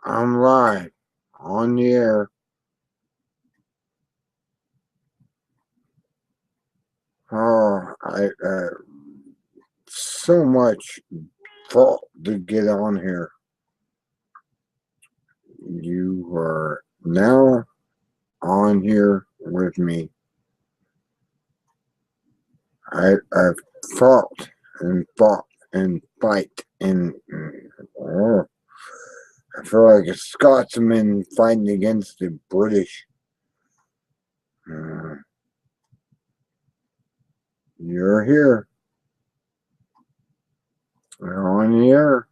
I'm live on the air. Oh, I so much fault to get on here. You are now on here with me. I've fought and fight oh, I feel like a Scotsman fighting against the British. Uh, you're here. You're on the air.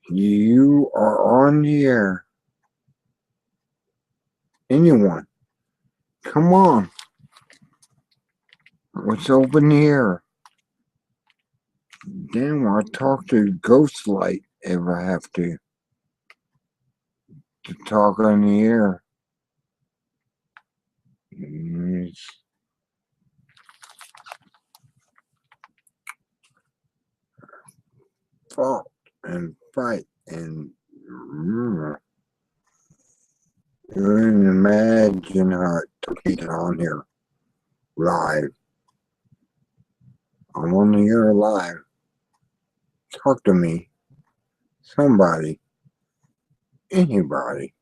You are on the air. Anyone, come on. Let's open the air. Damn, I'll talk to Ghostlight if I have to talk on the air. It's fault and fight and you can imagine how it took me on here live. I'm on the air live. Talk to me. Somebody. Anybody.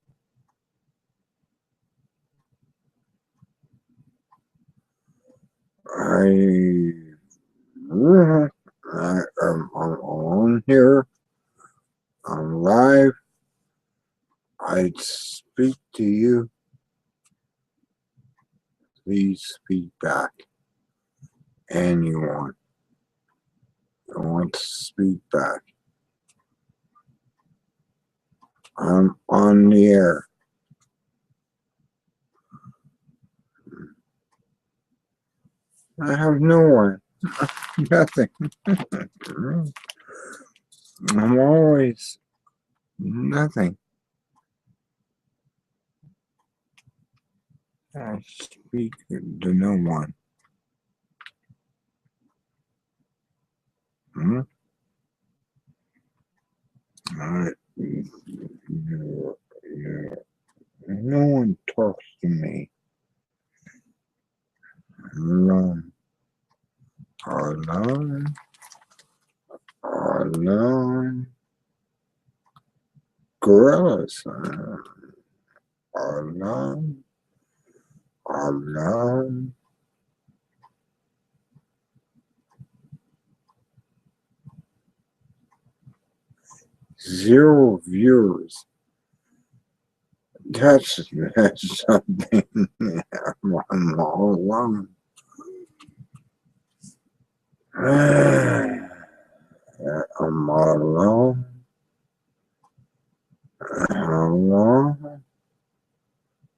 I'm on here. I'm live. I'd speak to you. Please speak back. Anyone who wants to speak back. I'm on the air. I have no one. Nothing. I'm always nothing. I speak to no one. Hmm? No one talks to me. Alone. Alone. Alone. Gorillas. Alone. Alone. Zero viewers. That's something. I'm all alone. I'm all alone. Alone.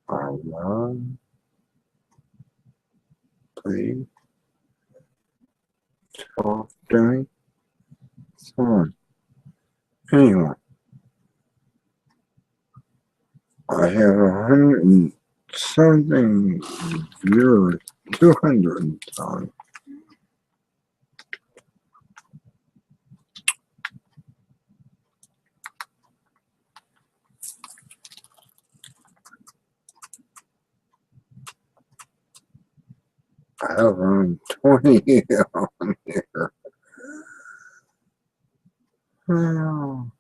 Alone. Please talk to me. Someone. Anyone. I have 100 and something viewers. 200 and something. I have around 20 on here. Oh,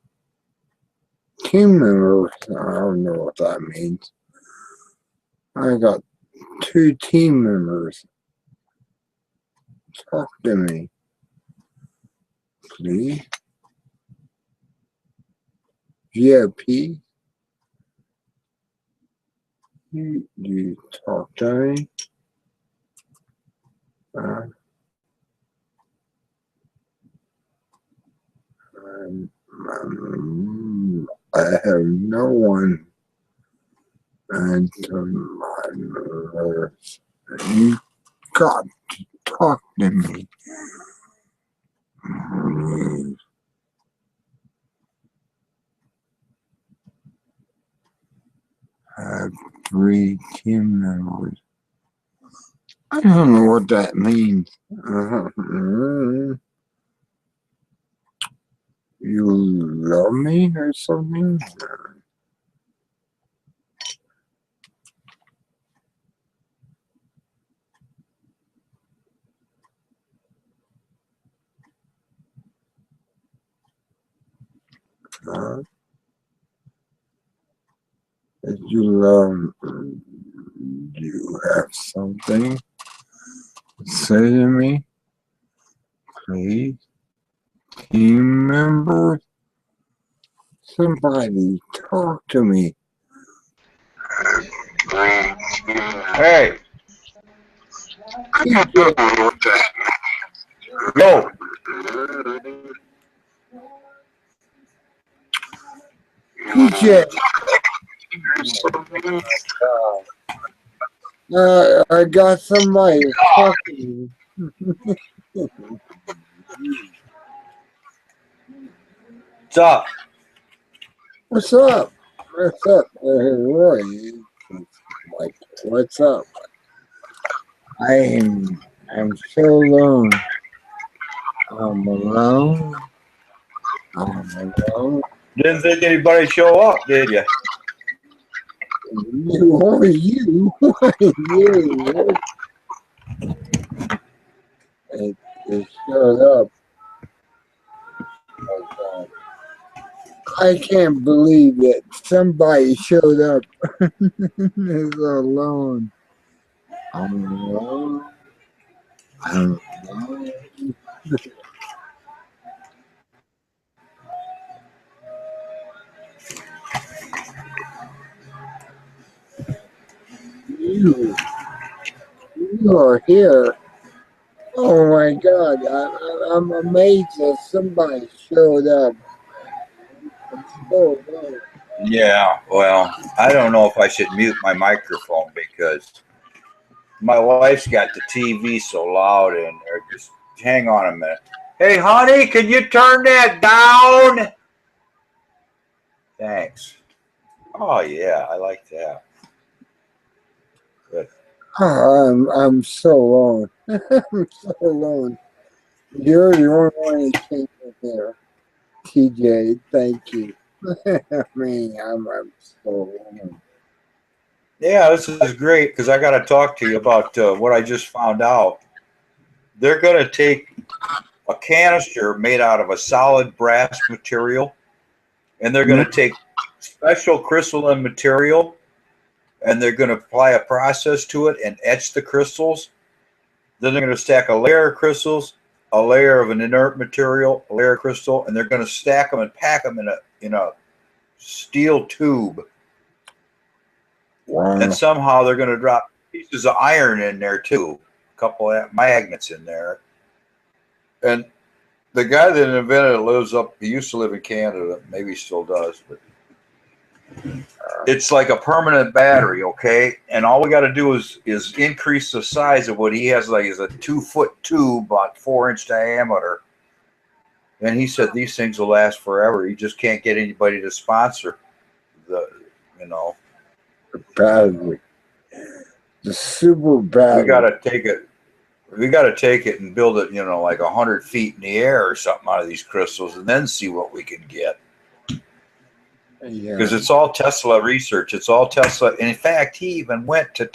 team members. I don't know what that means. I got 2 team members. Talk to me, please. VIP. You talk to me. I have no one until my nerves. You got to talk to me. I have 3 team members. I don't know what that means. You love me or something? Uh, if you love, you have something to say to me, please. Team members, somebody talk to me. Hey, yo, PJ, I got somebody talking to me. what's up? What's up? What's up, Roy? Like, what's up? I'm so alone. I'm alone. I'm alone. Didn't think anybody show up, did you? Who are you? Who are you? It showed up. I can't believe that somebody showed up. It's alone. I'm alone. I'm alone. You, you are here. Oh my God! I'm amazed that somebody showed up. Oh no! Yeah, well, I don't know if I should mute my microphone because my wife's got the TV so loud in there. Just hang on a minute. Hey, honey, can you turn that down? Thanks. Oh, yeah, I like that. Good. I'm so alone. I'm so alone. You're the only one who came in here, TJ. Thank you. I mean, I'm so alone. Yeah, this is great because I got to talk to you about what I just found out. They're going to take a canister made out of a solid brass material, and they're going to take special crystalline material, and they're going to apply a process to it and etch the crystals. Then they're going to stack a layer of crystals, a layer of an inert material, a layer of crystal, and they're going to stack them and pack them in a steel tube. Wow. And somehow they're going to drop pieces of iron in there too, a couple of magnets in there. And the guy that invented it lives up. He used to live in Canada, maybe he still does, but it's like a permanent battery, okay? And all we got to do is increase the size of what he has. Like is a 2-foot tube, about 4-inch diameter. And he said these things will last forever. You just can't get anybody to sponsor the, you know. The battery. The super battery. We got to take it. We got to take it and build it, you know, like 100 feet in the air or something out of these crystals, and then see what we can get. Because it's all Tesla research. It's all Tesla. And in fact, he even went to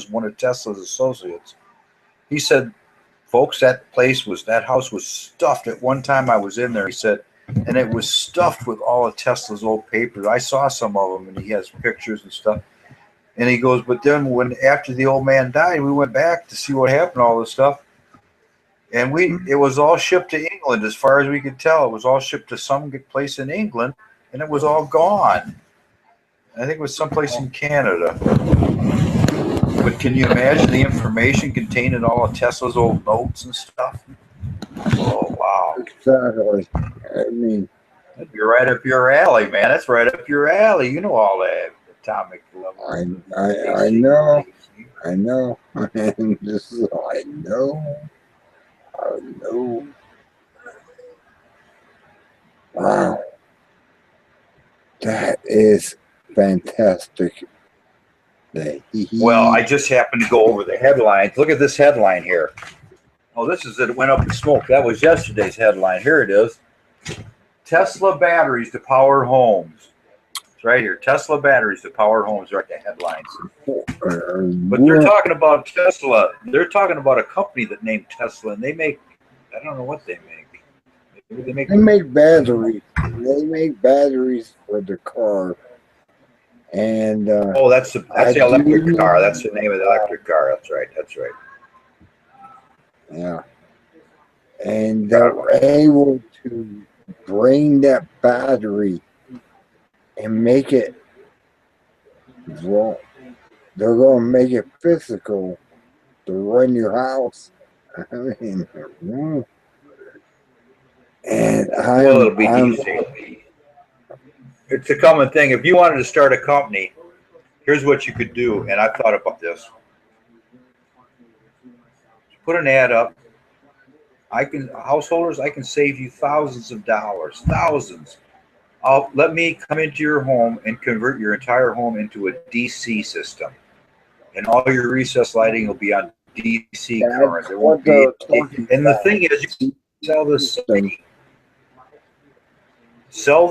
one of Tesla's associates. He said, folks, that house was stuffed. At one time I was in there, he said, and it was stuffed with all of Tesla's old papers. I saw some of them, and he has pictures and stuff. And he goes, but then after the old man died, we went back to see what happened to all this stuff. And it was all shipped to England, as far as we could tell. It was all shipped to some place in England, and it was all gone. I think it was someplace in Canada. But can you imagine the information contained in all of Tesla's old notes and stuff? Oh, wow. Exactly. I mean, that'd be right up your alley, man. That's right up your alley. You know all that atomic level. I know. I know. And this is I know. I know. Wow. That is fantastic. Well, I just happened to go over the headlines. Look at this headline here. Oh, this is it went up in smoke. That was yesterday's headline. Here it is. Tesla batteries to power homes. It's right here. Tesla batteries to power homes. Right, the headlines. But they're talking about Tesla. They're talking about a company that named Tesla, and they make, I don't know what they make. Maybe they make batteries. They make batteries for the car. And oh, that's the electric car. That's the name of the electric car. That's right. That's right. Yeah. And they're able to bring that battery and make it, well, they're going to make it physical to run your house. I mean, and well, it'll be easy. It's a common thing. If you wanted to start a company, here's what you could do. And I've thought about this. Put an ad up. Householders, I can save you thousands of dollars, thousands. Let me come into your home and convert your entire home into a DC system, and all your recessed lighting will be on DC current. It won't be. And the thing is, you sell the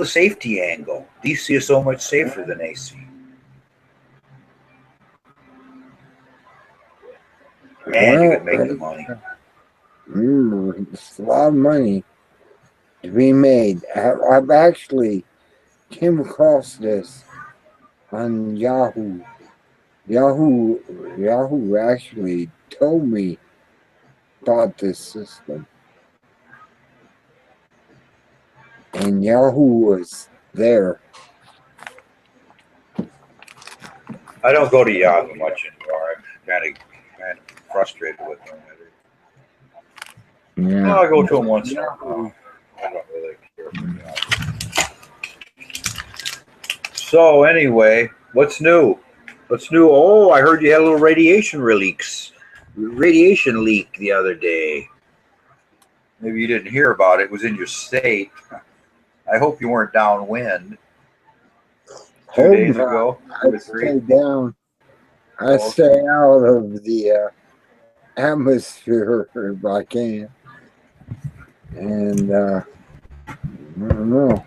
safety angle. DC is so much safer than AC. And you can make the money. It's a lot of money to be made. I've actually came across this on Yahoo. Yahoo actually told me about this system. And Yahoo was there. I don't go to Yahoo much anymore. I'm kind of frustrated with them. Yeah. Well, I go to them once in a while. I don't really care for Yahoo. So anyway, what's new? What's new? Oh, I heard you had a little radiation leak the other day. Maybe you didn't hear about it. It was in your state. I hope you weren't downwind. 2 days ago. I stay down. I stay out of the atmosphere if I can. And I don't know.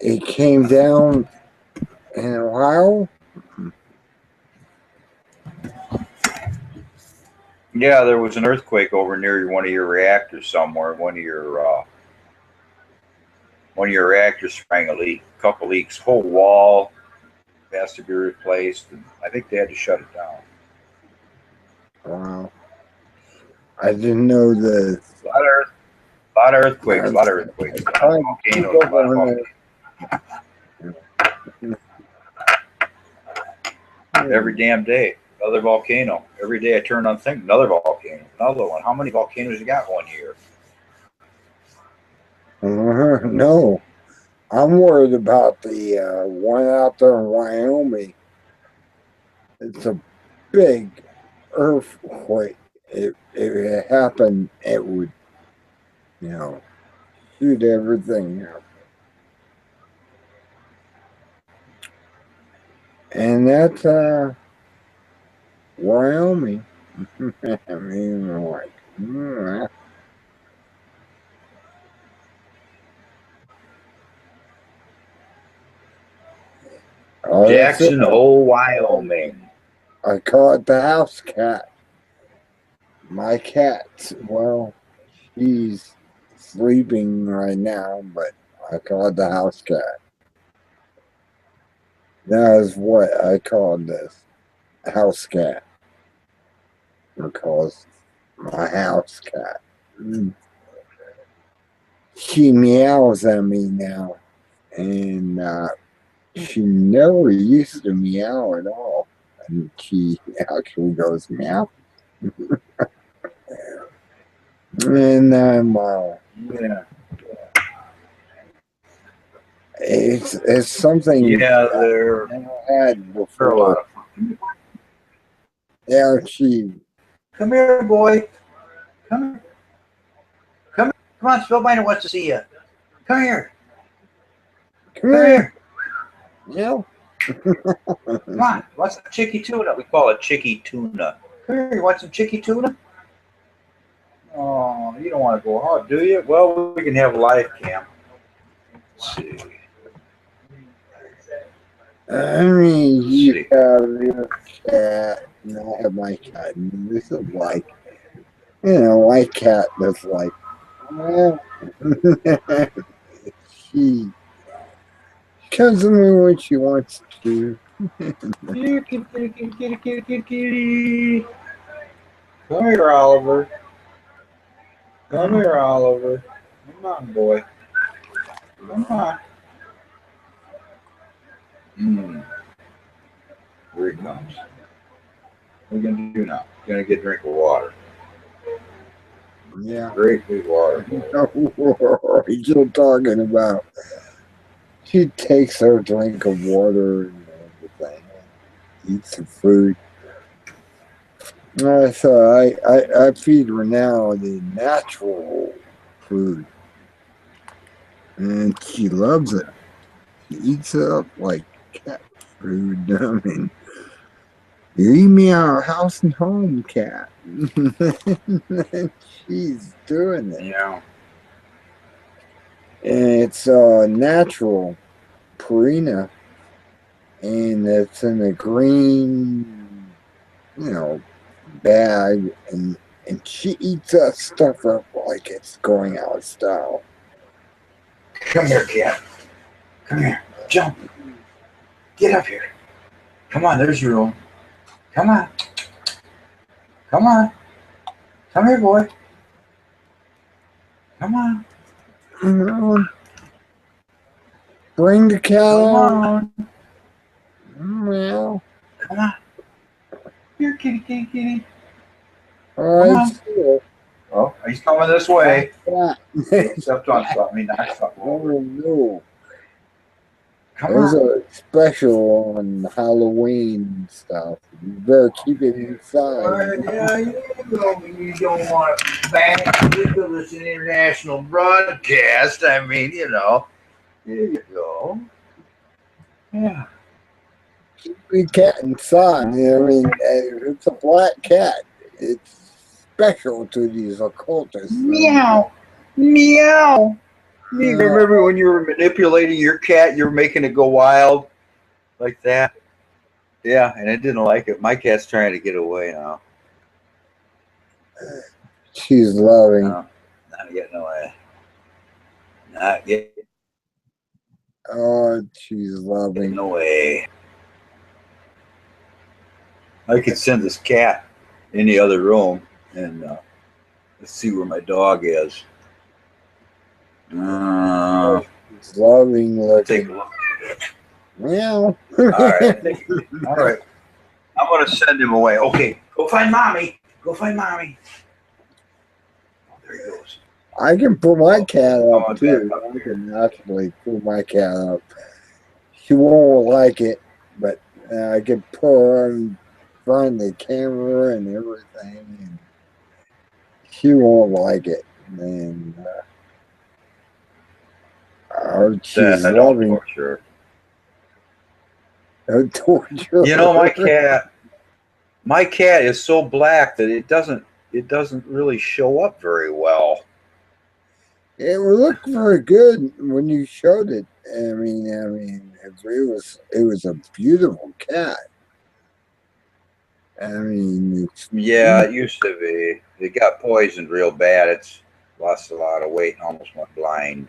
It came down in Ohio. Yeah, there was an earthquake over near one of your reactors somewhere. One of your reactors sprang a leak, a couple leaks, whole wall has to be replaced, and I think they had to shut it down. Wow. I didn't know the A lot of earthquakes, a lot of earthquakes. Volcanoes, every damn day, another volcano. Every day I turn on thing, another volcano, another one. How many volcanoes you got 1 year? No. I'm worried about the one out there in Wyoming. It's a big earthquake. If it happened, it would, shoot everything up. And that's Wyoming. I mean, like, Jackson Hole, Wyoming. I call it the house cat. My cat, well, she's sleeping right now, but I call it the house cat. That is what I call this house cat. Because my house cat. She meows at me now. And she never used to meow at all. And she actually goes meow. And Yeah. It's something they're I never had before. Yeah, she. Come here, boy. Come on, Spellbinder wants to see you. Come here. Come here. Yeah. Come on. Want some chicky tuna? We call it chicky tuna. Come here. You want some chicky tuna? Oh, you don't want to go hard, do you? Well, we can have a live cam. Let's see. I mean, Let's you see. have your cat, and I have my cat, and this is like, you know, my cat that's like, well, she comes to me when she wants to. Kitty, kitty, kitty, kitty, kitty, kitty, kitty, kitty. Come here, Oliver. Come here, Oliver. Come on, boy. Come on. Here he comes. What are you gonna do now? You're gonna get a drink of water. Yeah. Great big water. What are you talking about? She takes her drink of water and everything, eats the food. So I feed her now the natural food, and she loves it. She eats it up like cat food. I mean, you eat me out of house and home, cat. She's doing it. Yeah. And it's natural Purina, and it's in a green, you know, bag, and she eats that stuff up like it's going out of style. Come here, cat. Come here. Jump. Get up here. Come on, there's your room. Come on. Come on. Come here, boy. Come on. Bring the cat Come on. Meow. Come on. Here, kitty, kitty, kitty. All right. Oh, he's coming this way. Yeah. He stepped on something. He knocked something over. Oh no. Come Those on. are special on Halloween and stuff. You better keep it inside. Yeah, you don't want to bang because it's an international broadcast. I mean, you know. There you go. Yeah. Keep the cat inside. I mean, it's a black cat. It's special to these occultists. Meow. Meow. You remember when you were manipulating your cat, you were making it go wild like that? Yeah, and it didn't like it. My cat's trying to get away now. She's loving. No, not getting away. Not getting Oh, she's loving. away. I could send this cat in the other room and let's see where my dog is. She's loving Take looking. a look. Meow. All right. All right. I'm going to send him away. Okay. Go find mommy. Go find mommy. Oh, there he goes. I can pull my cat Oh, up too. I can actually pull my cat up. She won't like it, but I can pull her in front of the camera and everything. And she won't like it. And she's loving. Torture. Torture. You know, my cat is so black that it doesn't really show up very well. It looked very good when you showed it. I mean, it was a beautiful cat. I mean, Yeah, it used to be. It got poisoned real bad. It's lost a lot of weight and almost went blind.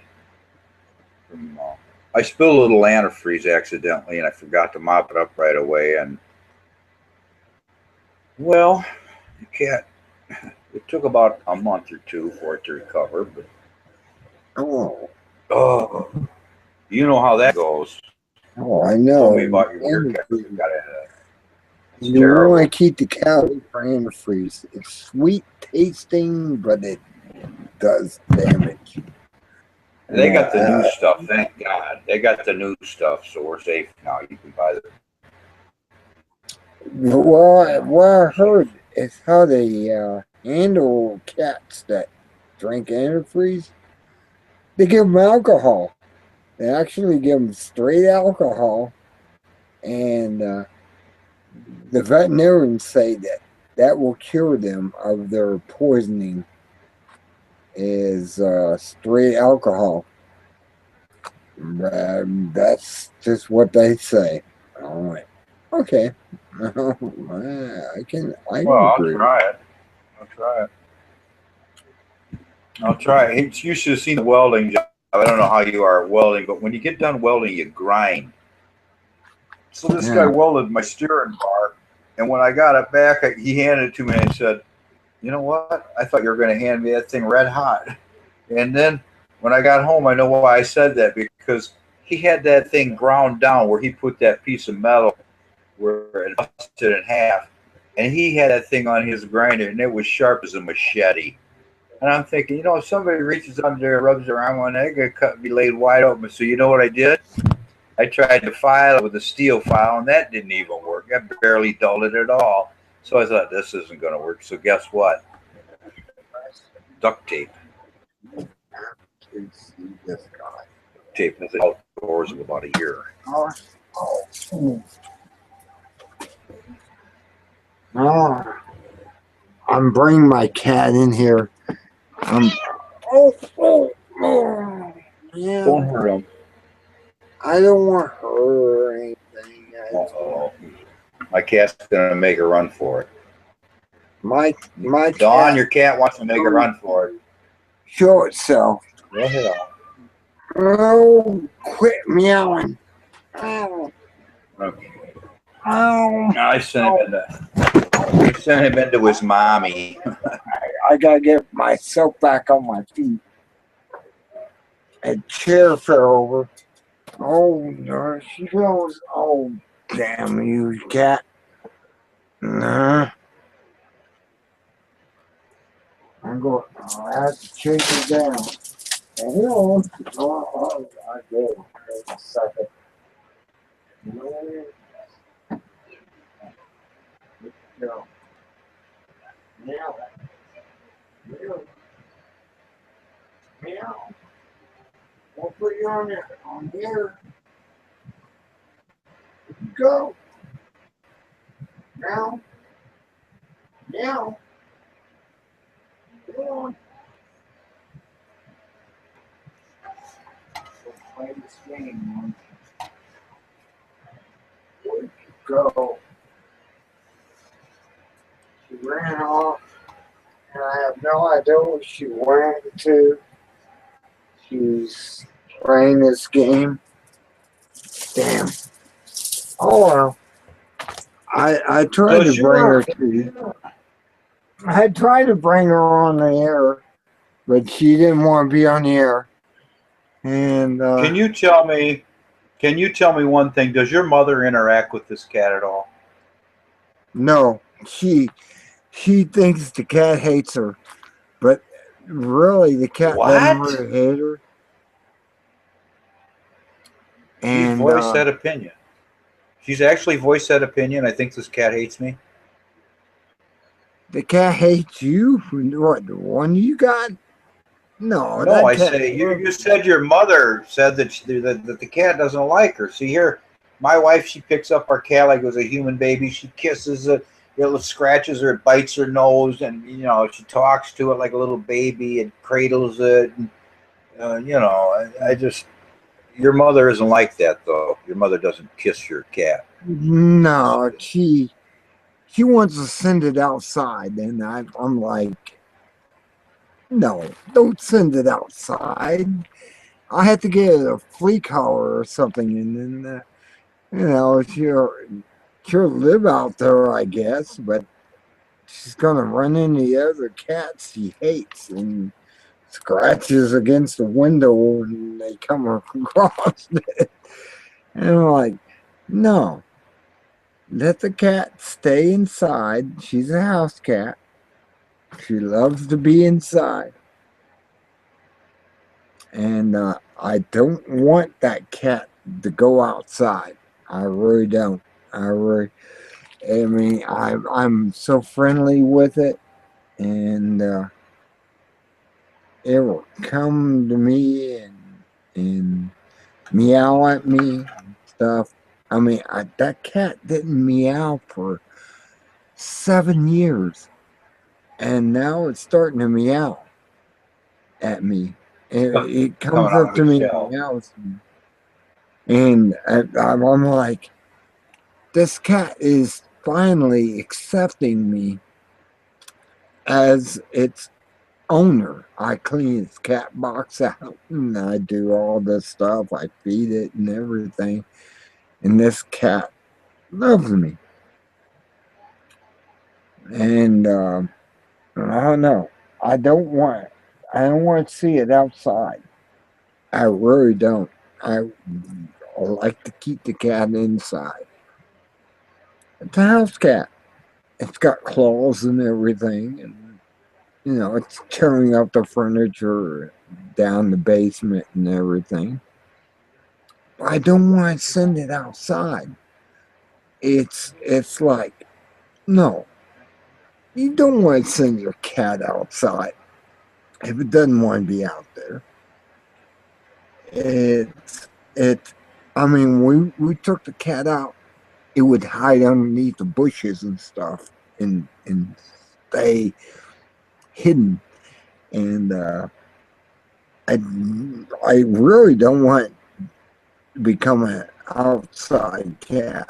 I spilled a little antifreeze accidentally, and I forgot to mop it up right away. And well, the cat. It took about a month or two for it to recover, but oh, you know how that goes. Oh, I know. Tell me about your cat. You want to keep the cat away from antifreeze. It's sweet tasting, but it does damage. They got the new stuff, thank God. They got the new stuff, so we're safe now. You can buy the. Well, what I heard is how they handle cats that drink antifreeze. They give them alcohol. They actually give them straight alcohol, and the veterinarians say that will cure them of their poisoning. Is straight alcohol. That's just what they say. All right. Okay. I can Well, I'll agree with try it. I'll try it. I'll try it. You should have seen the welding job. I don't know how you are at welding, but when you get done welding, you grind. So that. this guy Yeah. welded my steering bar, and when I got it back, he handed it to me and said, "You know what? I thought you were going to hand me that thing red hot." And then when I got home, I know why I said that, because he had that thing ground down where he put that piece of metal where it busted in half, and he had that thing on his grinder, and it was sharp as a machete. And I'm thinking, if somebody reaches under there, rubs their arm on it, they're gonna be laid wide open. So you know what I did? I tried to file it with a steel file, and that didn't even work. I barely dulled it at all. So I thought this isn't going to work. So guess what? Duct tape. Can see this guy. Tape was outdoors of about a year. Oh, oh, oh. I'm bringing my cat in here. Oh, yeah. Don't hurt him. I don't want her or anything. Uh-oh. My cat's going to make a run for it. My Dawn, cat your cat wants to make a run for it. show itself. Go ahead. Oh, quit meowing. Oh, Okay. oh. I sent him into his mommy. I gotta get myself back on my feet. A chair fell over. Oh no, she goes. Oh, damn you, cat. Nah. I'm going. I have to chase it down. Hello. Oh, I did. Wait a second. Go. Meow. Meow. Meow. We'll put you on there. On here. Go. Meow. Meow. Go on. We'll play this game. Where'd you go? She ran off, and I have no idea where she went to. She's playing this game. Damn. Oh well. I tried to bring her to. I tried to bring her on the air, but she didn't want to be on the air. And Can you tell me one thing? Does your mother interact with this cat at all? no, she thinks the cat hates her, but really the cat doesn't What? really hate her. She's And voiced that opinion. She's actually voiced that opinion. I think this cat hates me. the cat hates you. What, the one you got? No, No, that I cat. say you said your mother said that the cat doesn't like her. See here, my wife, she picks up our cat like it was a human baby. She kisses it, it scratches her, it bites her nose, and she talks to it like a little baby and cradles it. And, I just your mother isn't like that though. Your mother doesn't kiss your cat. No, she wants to send it outside, and I'm like, no, don't send it outside. I had to get a flea collar or something, and then she'll live out there, I guess, but she's gonna run into the other cats she hates and scratches against the window and they come across it. And I'm like, no, let the cat stay inside. She's a house cat. She loves to be inside. And I don't want that cat to go outside. I really don't. I mean, I'm so friendly with it, and it will come to me and meow at me and stuff. I mean, that cat didn't meow for 7 years, and now it's starting to meow at me. It comes Coming out up of to its me and shell. meows. And I'm like, this cat is finally accepting me as its owner. I clean its cat box out and I do all this stuff. I feed it and everything. And this cat loves me. And I don't know. I don't want I don't want to see it outside. I really don't. I like to keep the cat inside. It's a house cat. It's got claws and everything, and it's tearing up the furniture down the basement and everything. I don't want to send it outside. It's like, no, you don't want to send your cat outside if it doesn't want to be out there. It's it. I mean, we took the cat out. It would hide underneath the bushes and stuff, and stay hidden. And I I really don't want to become an outside cat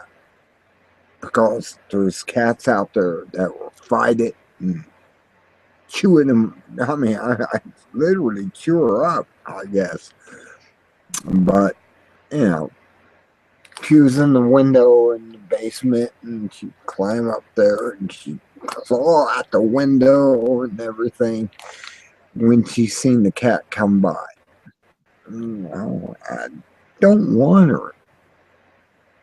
because there's cats out there that will fight it and chewing them. I mean, I literally chew her up, I guess. But you know, she was in the window in the basement, and she'd climb up there, and she claw out the window and everything when she seen the cat come by. No, I don't want her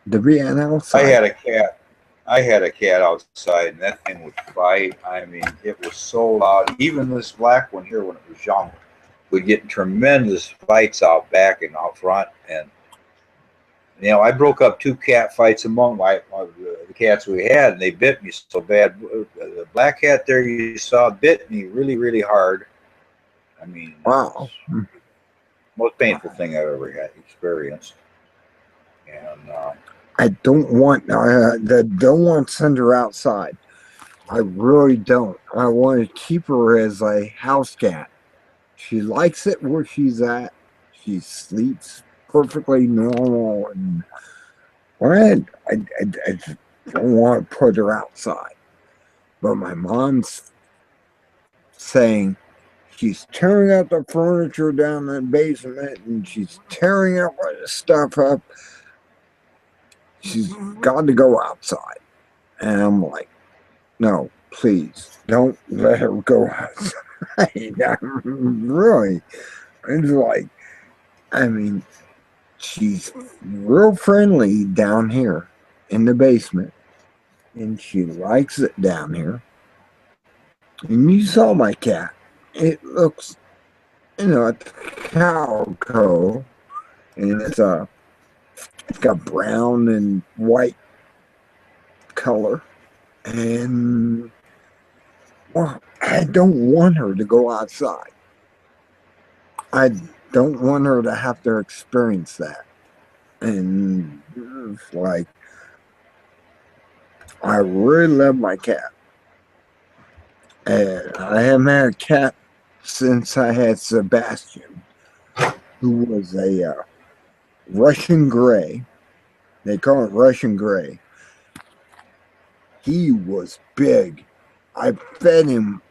to be an I outside. had a cat. I had a cat outside, and that thing would fight. I mean, it was so loud. Even this black one here, when it was young, would get tremendous fights out back and out front. And I broke up two cat fights among the cats we had, and they bit me so bad. The black cat there you saw bit me really, really hard. I mean, Wow. most painful thing I've ever had experienced. And I don't want to send her outside. I really don't. I want to keep her as a house cat. She likes it where she's at. She sleeps perfectly normal, and I don't want to put her outside. But my mom's saying she's tearing up the furniture down in the basement, and she's tearing up the stuff up. She's got to go outside. And I'm like, no, please don't let her go outside. Really, it's like, I mean, she's real friendly down here in the basement, and she likes it down here. And you saw my cat. It looks, it's calico, and it's got brown and white color, and well, I don't want her to go outside. I don't want her to have to experience that. And it's like, I really love my cat. And I haven't had a cat since I had Sebastian, who was a Russian gray. They call it Russian gray. He was big. I fed him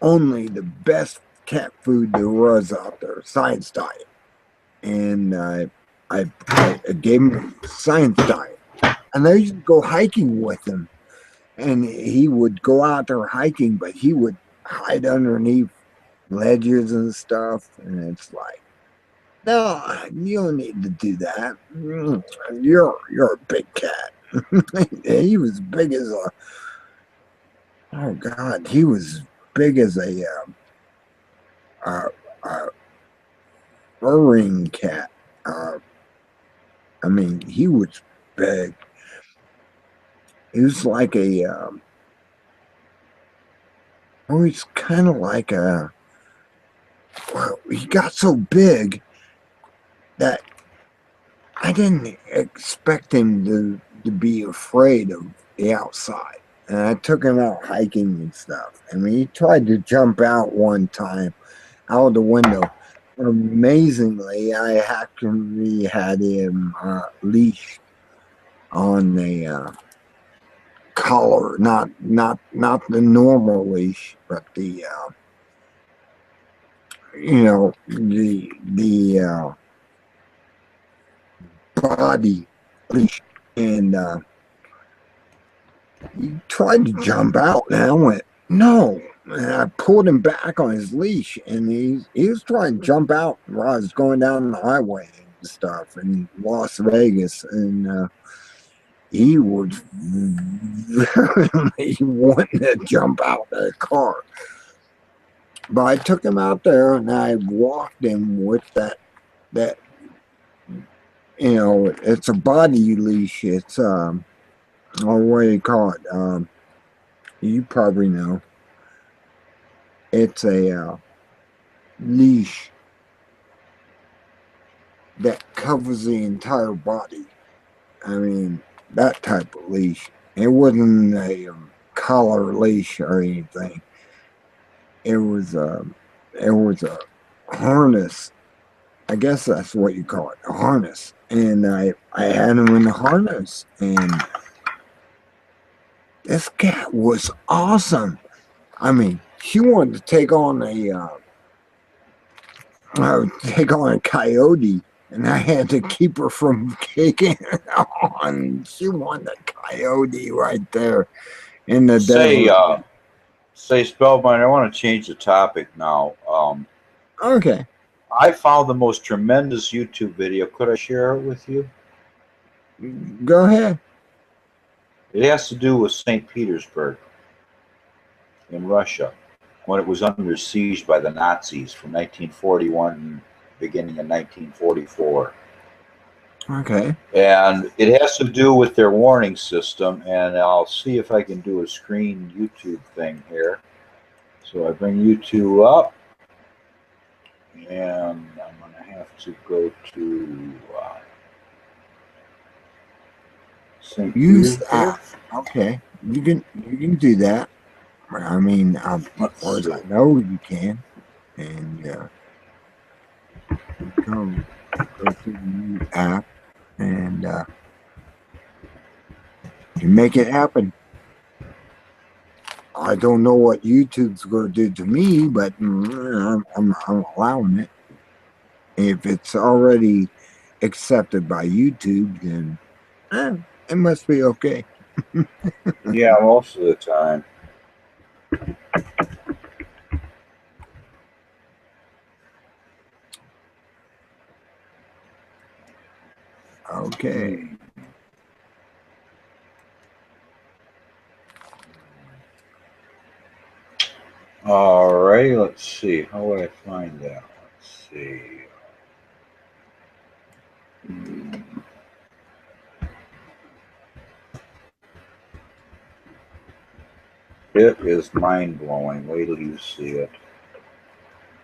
only the best cat food there was out there, science diet. And I gave him science diet. And I used to go hiking with him. And he would go out there hiking, but he would hide underneath ledges and stuff. And it's like, no, you don't need to do that. You're a big cat. He was big as a, oh God, he was big as a furring cat. I mean, he was big. He was like oh, he's kind of like well, he got so big that I didn't expect him to be afraid of the outside. And I took him out hiking and stuff. I mean, he tried to jump out one time out of the window. amazingly, I actually had him leashed on a collar, not the normal leash, but the the body leash, and he tried to jump out, and I went no. And I pulled him back on his leash, and he was trying to jump out while I was going down the highway and stuff in Las Vegas, and he was really wanting to jump out of the car. But I took him out there and I walked him with that it's a body leash. It's what do you call it? You probably know. It's a leash that covers the entire body. I mean, that type of leash. It wasn't a collar leash or anything. It was a harness. I guess that's what you call it, a harness. And I had him in the harness, and this cat was awesome. I mean, she wanted to take on a coyote, and I had to keep her from kicking it on. She wanted a coyote right there in the desert. Say, Spellbind, I want to change the topic now. Okay, I found the most tremendous YouTube video. Could I share it with you? go ahead. It has to do with St. Petersburg in Russia when it was under siege by the Nazis from 1941, beginning in 1944. Okay. And it has to do with their warning system. And I'll see if I can do a screen YouTube thing here. So I bring YouTube up. And I'm going to have to go to St. Use Petersburg. app. Okay, you can do that. I mean, as far as I know, you can. And go to the app, and you make it happen. I don't know what YouTube's going to do to me, but I'm allowing it. If it's already accepted by YouTube, then it must be okay. Yeah, most of the time. Okay. All right, let's see. How would I find that? Let's see. It is mind-blowing. Wait till you see it.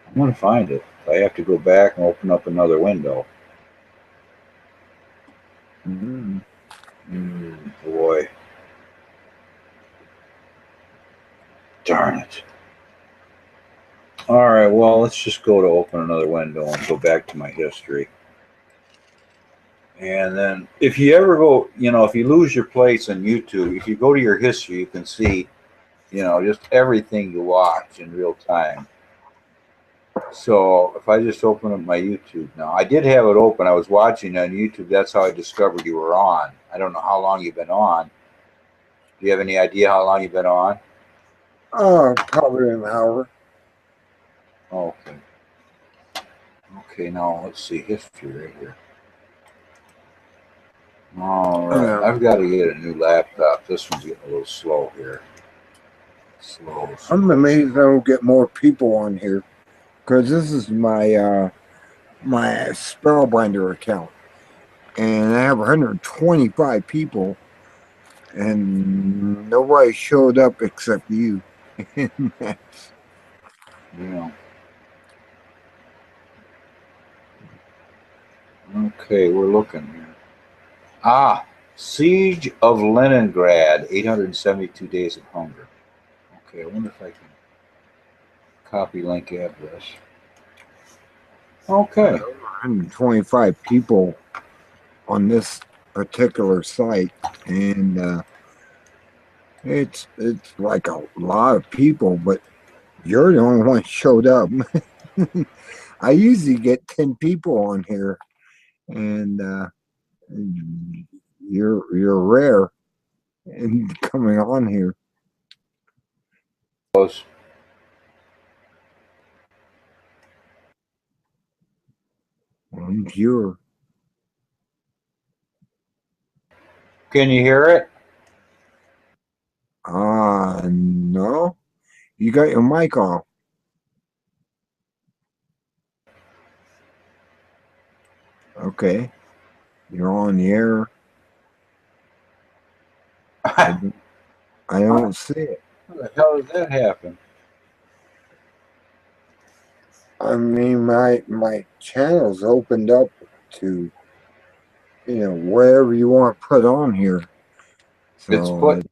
I'm going to find it. I have to go back and open up another window. Boy. Darn it. All right, well, let's just go to open another window and go back to my history. And then if you ever go, if you lose your place on YouTube, if you go to your history, you can see, just everything you watch in real time. So if I just open up my YouTube now, I did have it open. I was watching on YouTube. That's how I discovered you were on. I don't know how long you've been on. Do you have any idea how long you've been on? Probably an hour. Okay. Okay, now let's see history right here. All right, I've got to get a new laptop. This one's getting a little slow here. Slow. I'm amazed I don't get more people on here, because this is my my Spellbinder account, and I have 125 people, and nobody showed up except you. Yeah. Okay, we're looking here. Siege of Leningrad, 872 days of hunger. Okay, I wonder if I can copy link address. Okay. 125 people on this particular site, and it's like a lot of people, but you're the only one showed up. I usually get 10 people on here, and you're rare in coming on here. I'm sure. Can you hear it? No, you got your mic off. Okay, you're on the air. I don't see it. How the hell did that happen? I mean, my channel's opened up to whatever you want to put on here. It's So put.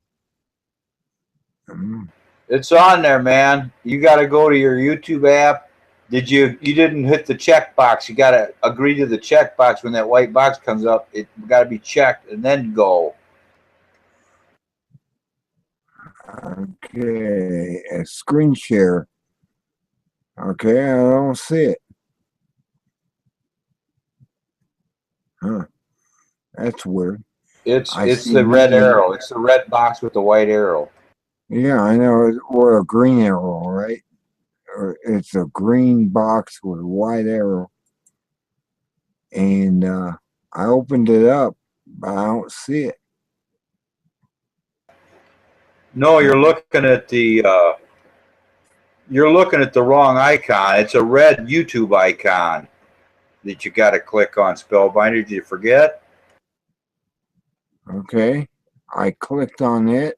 It's on there, man. You got to go to your YouTube app. You didn't hit the check box. You got to agree to the check box when that white box comes up. It got to be checked and then go. okay, a screen share. Okay, I don't see it. Huh? That's weird. It's I it's see the red me. arrow. It's the red box with the white arrow. Yeah, I know. Or a green arrow, right? Or it's a green box with a white arrow. And I opened it up, but I don't see it. No, you're looking at the wrong icon. It's a red YouTube icon that you got to click on. Spellbinder. Did you forget? Okay, I clicked on it,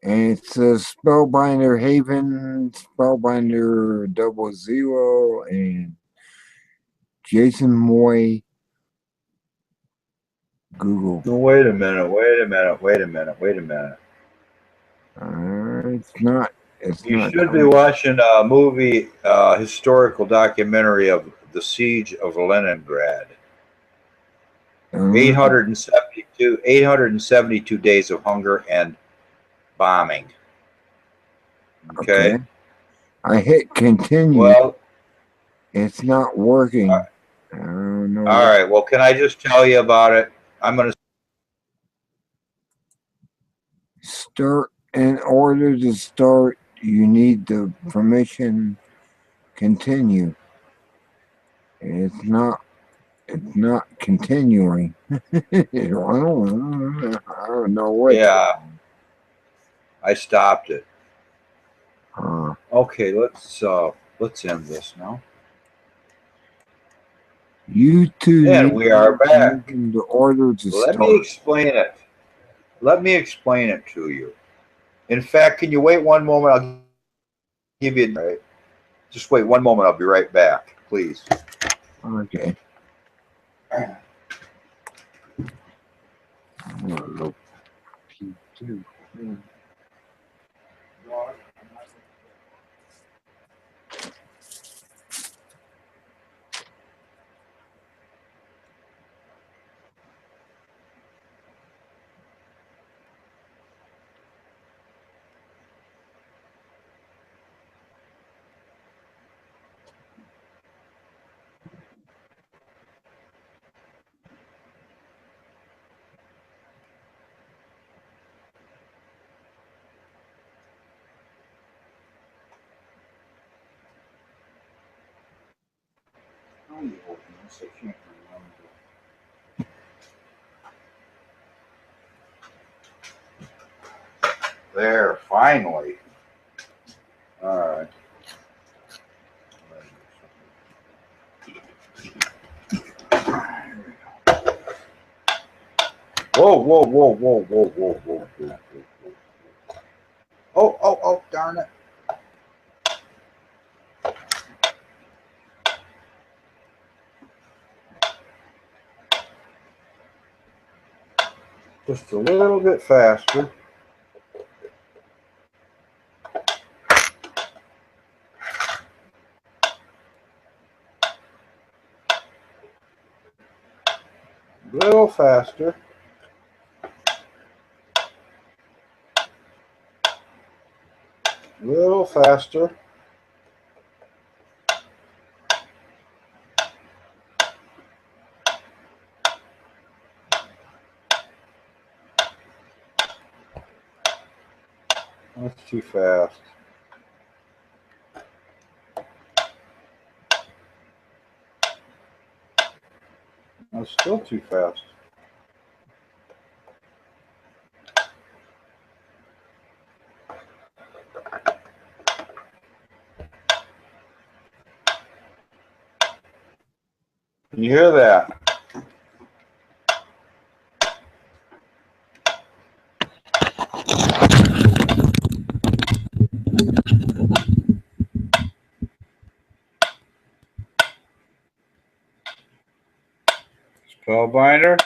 and it says Spellbinder Haven, Spellbinder 00, and Jason Moy Google. No, wait a minute. Wait a minute. Wait a minute. Wait a minute. It's not. It's You not should be coming. watching a movie, historical documentary of the siege of Leningrad. 872 days of hunger and bombing. Okay. Okay. I hit continue. Well, It's not working. I don't know all what. right. Well, can I just tell you about it? I'm going to. Start. In order to start, you need the permission. Continue. It's not. It's not continuing. I don't know what. Yeah, I stopped it. Uh, Okay. Let's end this now. you two And need we are back. permission to order to Let me start. explain it. Let me explain it to you. In fact, can you wait one moment? I'll give you. Right. Just wait one moment. I'll be right back, please. Okay. P2. There, finally. All right. Whoa, whoa, whoa, whoa, whoa, whoa, whoa, whoa. Oh, oh, oh, darn it. Just a little bit faster. Little faster. Little faster. That's too fast. That's still too fast. You hear that? Spellbinder.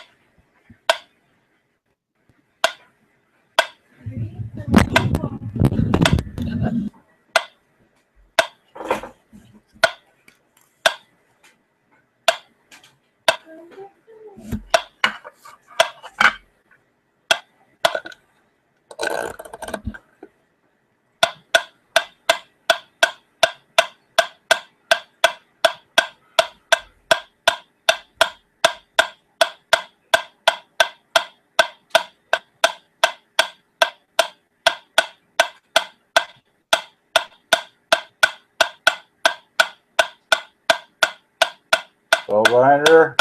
Spellbinder.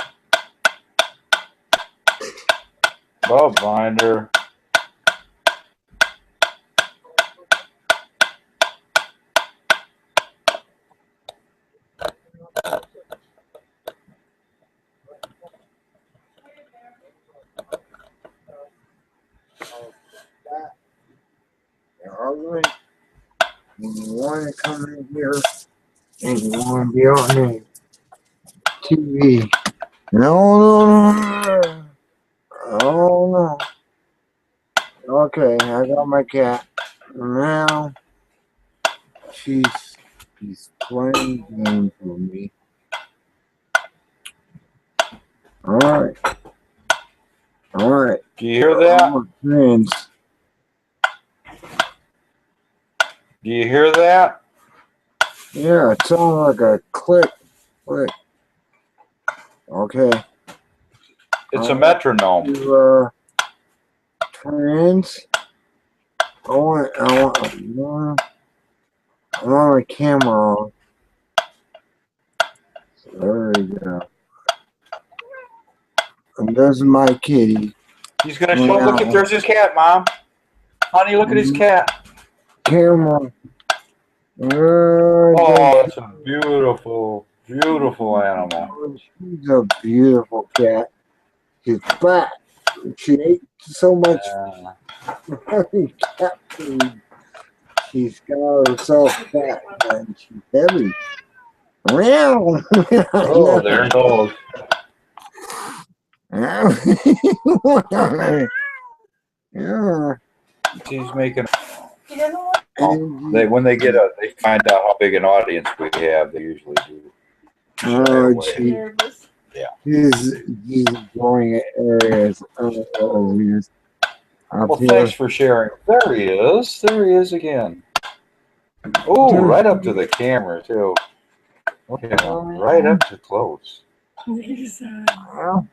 Spellbinder. All right. You want to come in here and you want to be on the TV. No. Oh, no. Okay, I got my cat. Now, she's playing games with me. All right. Do you hear that? Friends. Do you hear that? Yeah, it sounds like a click. Okay. It's a metronome. Friends. I want my camera on. There we go. And there's my kitty. He's gonna show. Look at there's his cat, Mom. Honey, look at his cat. Camera. Oh, that's a beautiful, beautiful animal. She's a beautiful cat. She's fat. She ate so much cat food. She's got herself fat and she's heavy. Well, oh, there it goes. Yeah. She's making. When they find out how big an audience we have, they usually do. Oh, yeah. He's going areas. Well, thanks for sharing. There he is. There he is again. Oh, right up to the camera too. Look at him, right up to close. Yeah.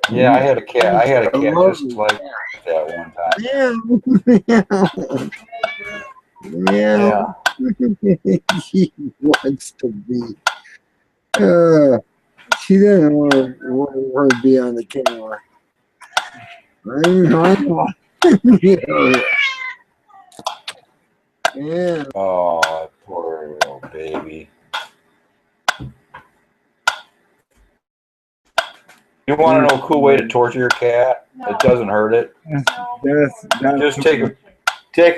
Yeah, I had a cat. Just like that one time. Yeah. He wants to be. She doesn't want to be on the camera. Yeah. Oh, poor little baby. You want to know a cool way to torture your cat? It doesn't hurt it. Just take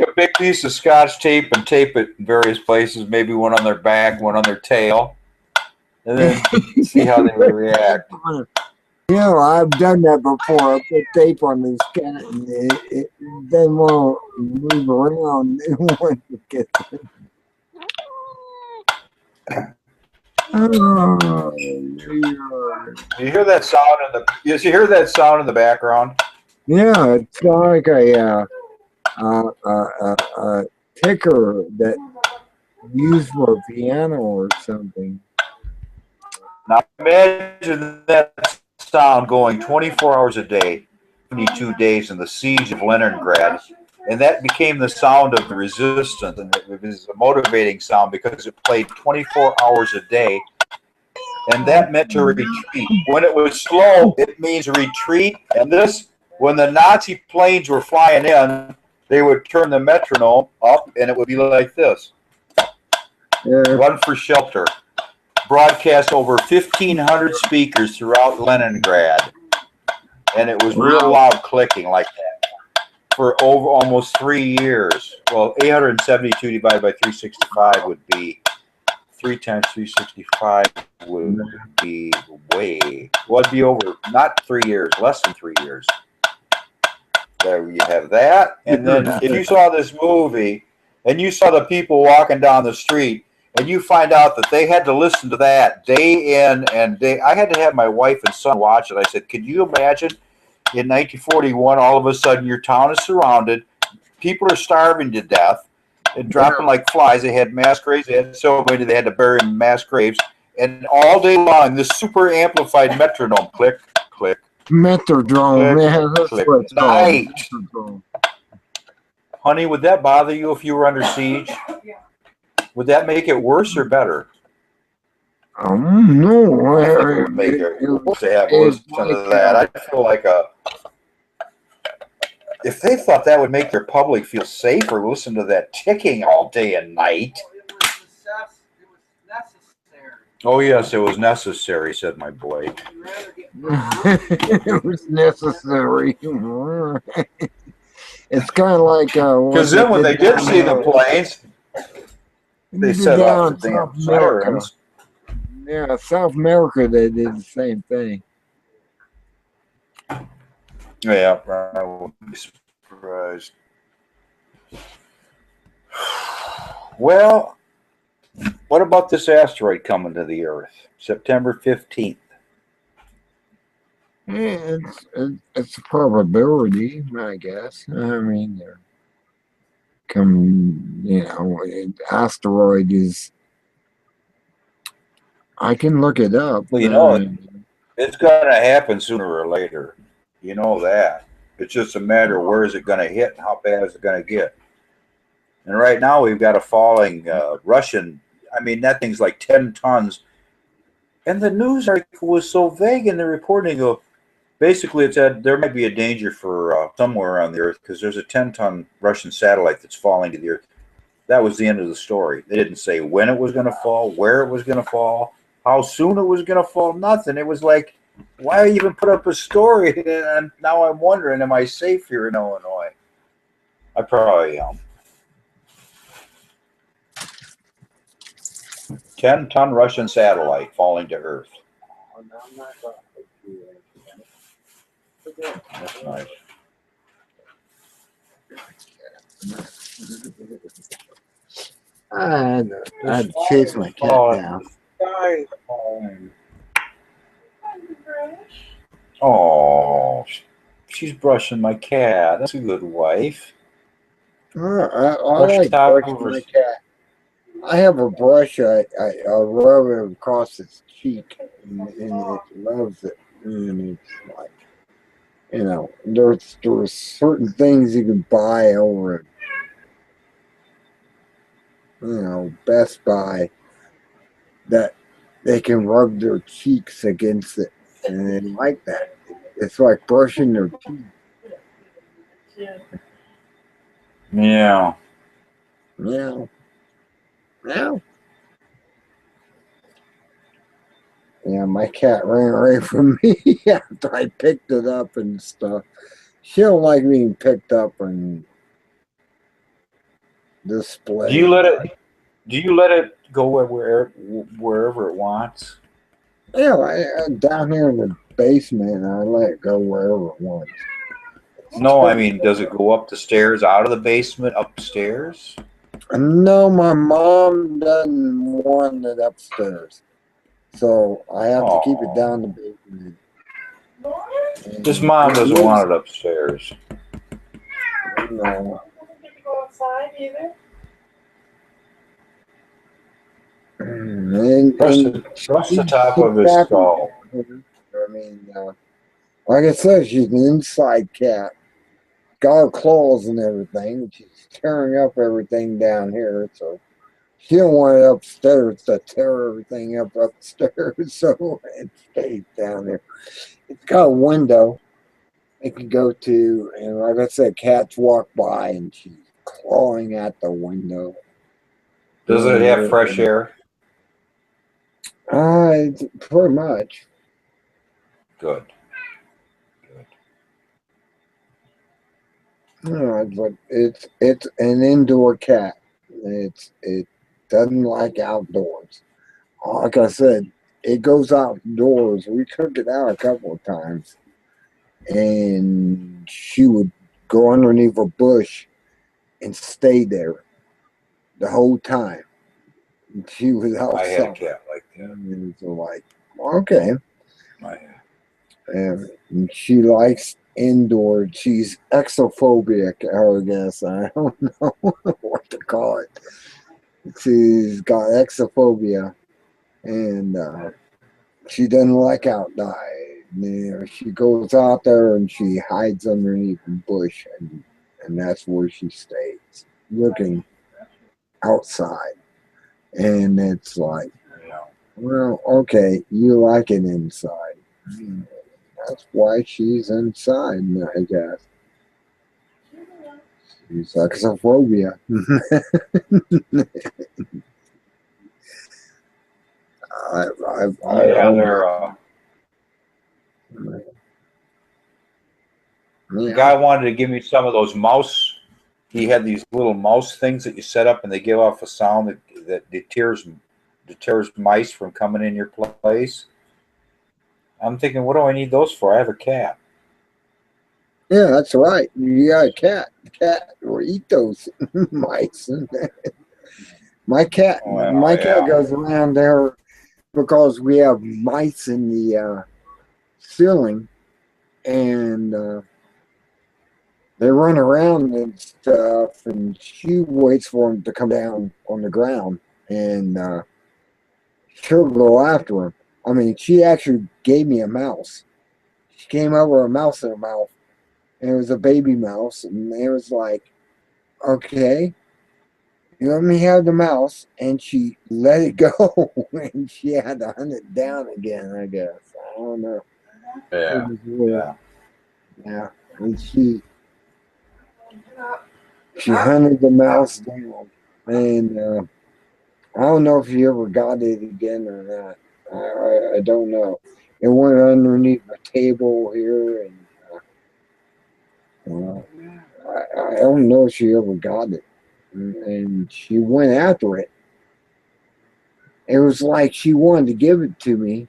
a big piece of Scotch tape and tape it in various places, maybe one on their back, one on their tail, and then see how they react. You know, I've done that before. I put tape on this cat and it then won't move around when it gets Oh, You hear that sound in the? You hear that sound in the background? yeah, it's like a ticker that used for a piano or something. Now imagine that sound going 24 hours a day, 72 days in the siege of Leningrad, and that became the sound of the resistance, and it was a motivating sound because it played 24 hours a day, and that meant to retreat. When it was slow, it means retreat, and this, when the Nazi planes were flying in, they would turn the metronome up, and it would be like this. Yeah. Run for shelter. Broadcast over 1,500 speakers throughout Leningrad, and it was real loud clicking like that for over almost 3 years. Well, 872 divided by 365 would be 3 times 365 would be way. Well, it'd be over not 3 years, less than 3 years. There you have that, and then if you saw this movie and you saw the people walking down the street, and you find out that they had to listen to that day in and day. I had to have my wife and son watch it. I said, could you imagine in 1941, all of a sudden your town is surrounded, people are starving to death and dropping like flies. They had mass graves. They had so many they had to bury in mass graves. And all day long, this super amplified metronome, click, click. Metrodrome, yeah, that's click. what it's called. Night. Honey, would that bother you if you were under siege? Would that make it worse or better? No. I think it would make it worse to have listen to that. I feel like if they thought that would make their public feel safer, listen to that ticking all day and night. It was necessary. Oh yes, it was necessary, said my boy. It was necessary. It's kind of like because then when they did see the planes, they set off the damn sirens. Yeah, South America, they did the same thing. Yeah, I wouldn't be surprised. Well, what about this asteroid coming to the Earth, September 15th? Yeah, it's a probability, I guess. I mean, asteroid is. I can look it up. Well, you know, it's going to happen sooner or later. You know that. It's just a matter of where is it going to hit and how bad is it going to get. And right now we've got a falling Russian. I mean, that thing's like 10 tons. And the news article was so vague in the reporting of. Basically, it said there might be a danger for somewhere on the Earth because there's a 10-ton Russian satellite that's falling to the Earth. That was the end of the story. They didn't say when it was going to fall, where it was going to fall, how soon it was going to fall, nothing. It was like, why even put up a story? And now I'm wondering, am I safe here in Illinois? I probably am. 10-ton Russian satellite falling to Earth. That's nice. I'd chase my cat down. Oh, she's brushing my cat. That's a good wife. I like brushing my cat. I have a brush. I rub it across its cheek, and it loves it. And it's like, there's certain things you can buy over at, Best Buy that they can rub their cheeks against it, and they like that. It's like brushing their teeth. Yeah. Yeah. Yeah. Yeah, my cat ran away from me after I picked it up and stuff. She don't like being picked up and displayed. Do you let it go wherever it wants? Yeah, down here in the basement, I let it go wherever it wants. No, I mean, does it go up the stairs, out of the basement, upstairs? No, my mom doesn't want it upstairs. So I have to keep it Aw. down the basement. And His mom it doesn't lives- want it upstairs. No. Go outside either. Press the top of his skull. I mean, like I said, she's an inside cat. Got her claws and everything. She's tearing up everything down here, so she don't want it upstairs to tear everything up upstairs, so it stays down there. It's got a window it can go to, and like I said, cats walk by and she's clawing at the window. Does it have fresh air? It's pretty much. Good. But it's an indoor cat. It doesn't like outdoors. Like I said, it goes outdoors. We took it out a couple of times, and she would go underneath a bush and stay there the whole time. She was outside. I had a cat like that. And so like, okay. I- And she likes indoor. She's exophobic, I guess. I don't know what to call it. She's got exophobia, and she doesn't like outside. She goes out there and she hides underneath a bush, and that's where she stays, looking outside. And it's like, well, okay, you like it inside. That's why she's inside, I guess. She's exophobia. The guy wanted to give me some of those mouse. He had these little mouse things that you set up, and they give off a sound that deters mice from coming in your place. I'm thinking, what do I need those for? I have a cat. Yeah, that's right. You got a cat. The cat will eat those mice. My cat goes around there because we have mice in the ceiling, and they run around and stuff, and she waits for them to come down on the ground, and she'll go after them. I mean, she actually gave me a mouse. She came over with a mouse in her mouth, and it was a baby mouse, and it was like, okay, you let me have the mouse, and she let it go, and she had to hunt it down again, I guess. I don't know. Yeah. Yeah. And she hunted the mouse down, and I don't know if she ever got it again or not. I don't know. It went underneath the table here, and I don't know if she ever got it. And she went after it. It was like she wanted to give it to me,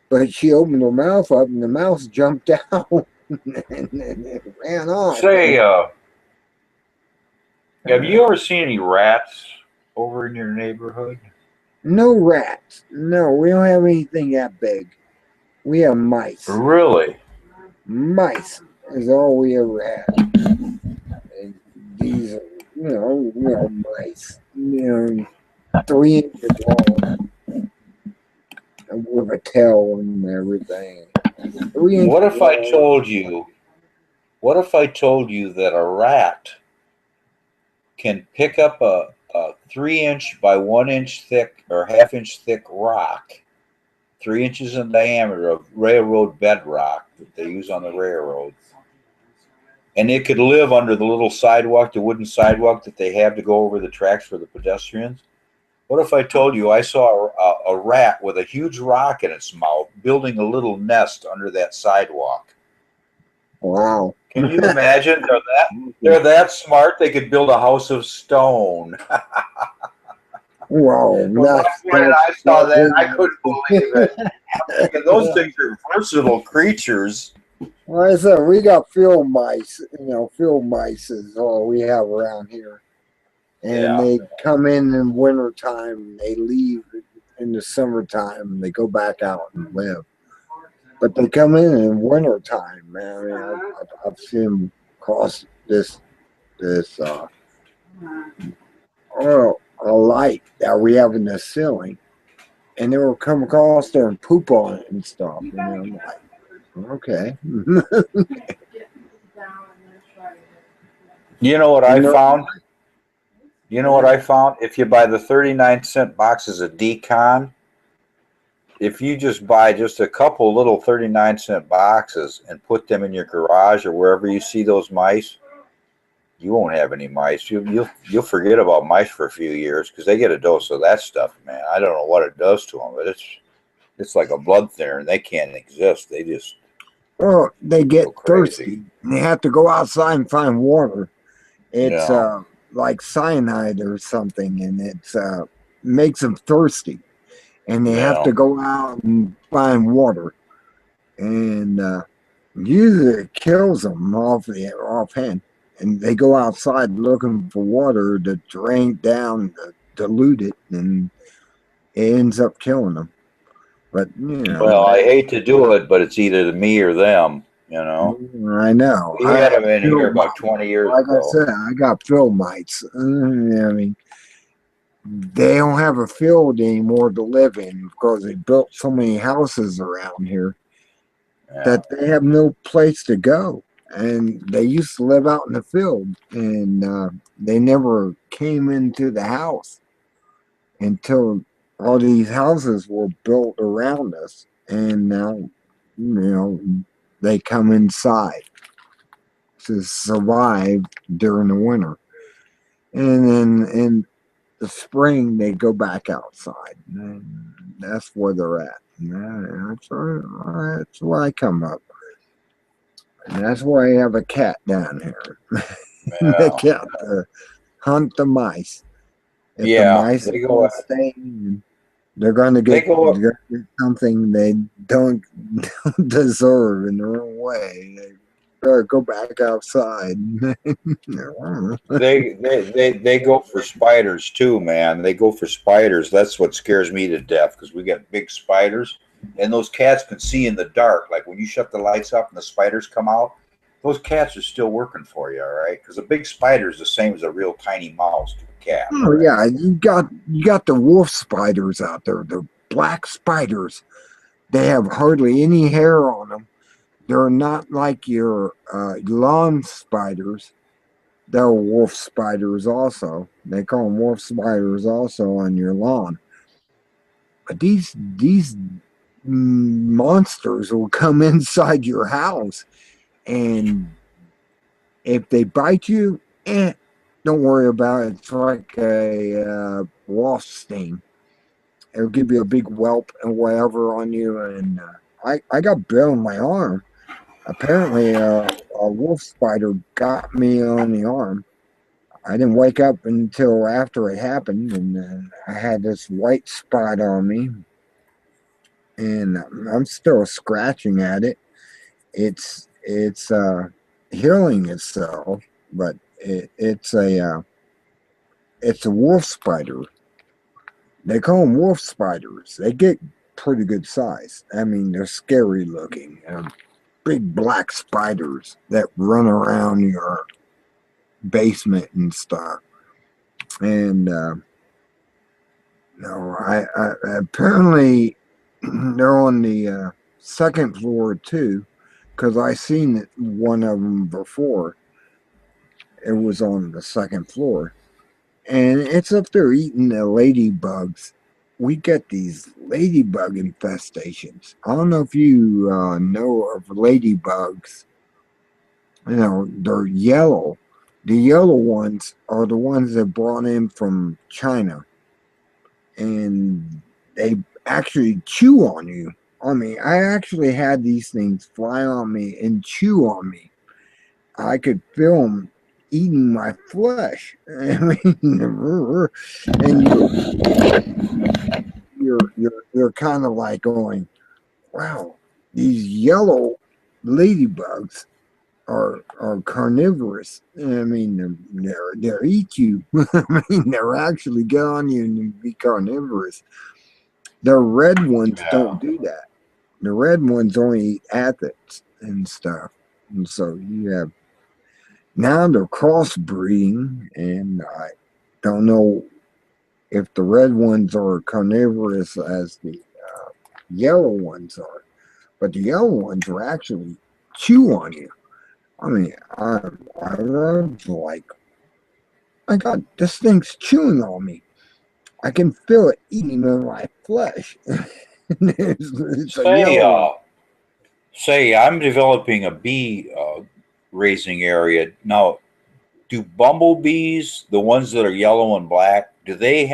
but she opened her mouth up, and the mouse jumped out and it ran off. Say, have you ever seen any rats over in your neighborhood? No rats. No, we don't have anything that big. We have mice. Really? Mice is all we ever had. And these are, mice. 3 inches long. And with a tail and everything. What if I told you? What if I told you that a rat can pick up a 3-inch by 1-inch thick or half-inch thick rock, 3 inches in diameter of railroad bedrock that they use on the railroad, and it could live under the little sidewalk, the wooden sidewalk that they have to go over the tracks for the pedestrians? What if I told you I saw a rat with a huge rock in its mouth building a little nest under that sidewalk? Wow. Can you imagine? They're that smart they could build a house of stone. Wow. When I saw that, I couldn't believe it. I'm thinking, those things are versatile creatures. Like I said, we got field mice. Field mice is all we have around here. And they come in wintertime and they leave in the summertime. They go back out and live. But they come in wintertime, man. I mean, I've seen them cross this oil a light that we have in the ceiling, and they will come across there and poop on it and stuff. And I'm like, okay. You know what You I know- found? You know what I found? If you buy the 39-cent boxes of decon, if you just buy just a couple little 39-cent boxes and put them in your garage or wherever you see those mice, you won't have any mice. You'll forget about mice for a few years because they get a dose of that stuff, man. I don't know what it does to them, but it's like a blood thinner, and they can't exist. They just Well, they get go crazy. thirsty and they have to go outside and find water. It's Yeah. like cyanide or something, and it's makes them thirsty, and they have Yeah. to go out and find water, and usually it kills them offhand, and they go outside looking for water to drain down, to dilute it, and it ends up killing them. But Well, I hate to do it, but it's either me or them. You know. I know. We had them in feel here about 20 years Like I ago. said, I got field mites. I mean, they don't have a field anymore to live in because they built so many houses around here Yeah. that they have no place to go. And they used to live out in the field, and they never came into the house until all these houses were built around us. And now, they come inside to survive during the winter. And then in the spring, they go back outside. And that's where they're at. And that's where I come up. And that's why I have a cat down here. The Yeah. cat hunt the mice. If Yeah, the mice they are go- staying, they're going to get, go- they're gonna get something they don't deserve in their own way. They better go back outside. They go for spiders too, man. They go for spiders. That's what scares me to death because we got big spiders, and those cats can see in the dark. Like when you shut the lights up and the spiders come out, those cats are still working for you, all right? Because a big spider is the same as a real tiny mouse to a cat. Oh right? yeah, you got the wolf spiders out there, the black spiders. They have hardly any hair on them. They're not like your lawn spiders. They're wolf spiders also. They call them wolf spiders also on your lawn. But these monsters will come inside your house, and if they bite you, don't worry about it. It's like a wasp sting. It'll give you a big whelp and whatever on you. And I got bit on my arm. Apparently, a wolf spider got me on the arm. I didn't wake up until after it happened, and I had this white spot on me, and I'm still scratching at it. It's healing itself, but it's a wolf spider. They call them wolf spiders. They get pretty good size. I mean, they're scary looking. Big black spiders that run around your basement and stuff. And no, I apparently they're on the second floor too, because I seen one of them before. It was on the second floor, and it's up there eating the ladybugs. We get these ladybug infestations. I don't know if you know of ladybugs. They're yellow. The yellow ones are the ones that brought in from China, and they actually chew on you. I mean, I actually had these things fly on me and chew on me. I could feel them eating my flesh. I mean, and you're kind of like going, wow, these yellow ladybugs are carnivorous. I mean, they're eat you. I mean, they're actually get on you and be carnivorous. The red ones Yeah. don't do that. The red ones only eat aphids and stuff. And so you have now they're crossbreeding, and I don't know if the red ones are carnivorous as the yellow ones are, but the yellow ones will actually chew on you. I mean, I was like, my God, this thing's chewing on me. I can feel it eating on my flesh. It's a Say, yellow one. say I'm developing a bee raising area now. Do bumblebees, the ones that are yellow and black, do they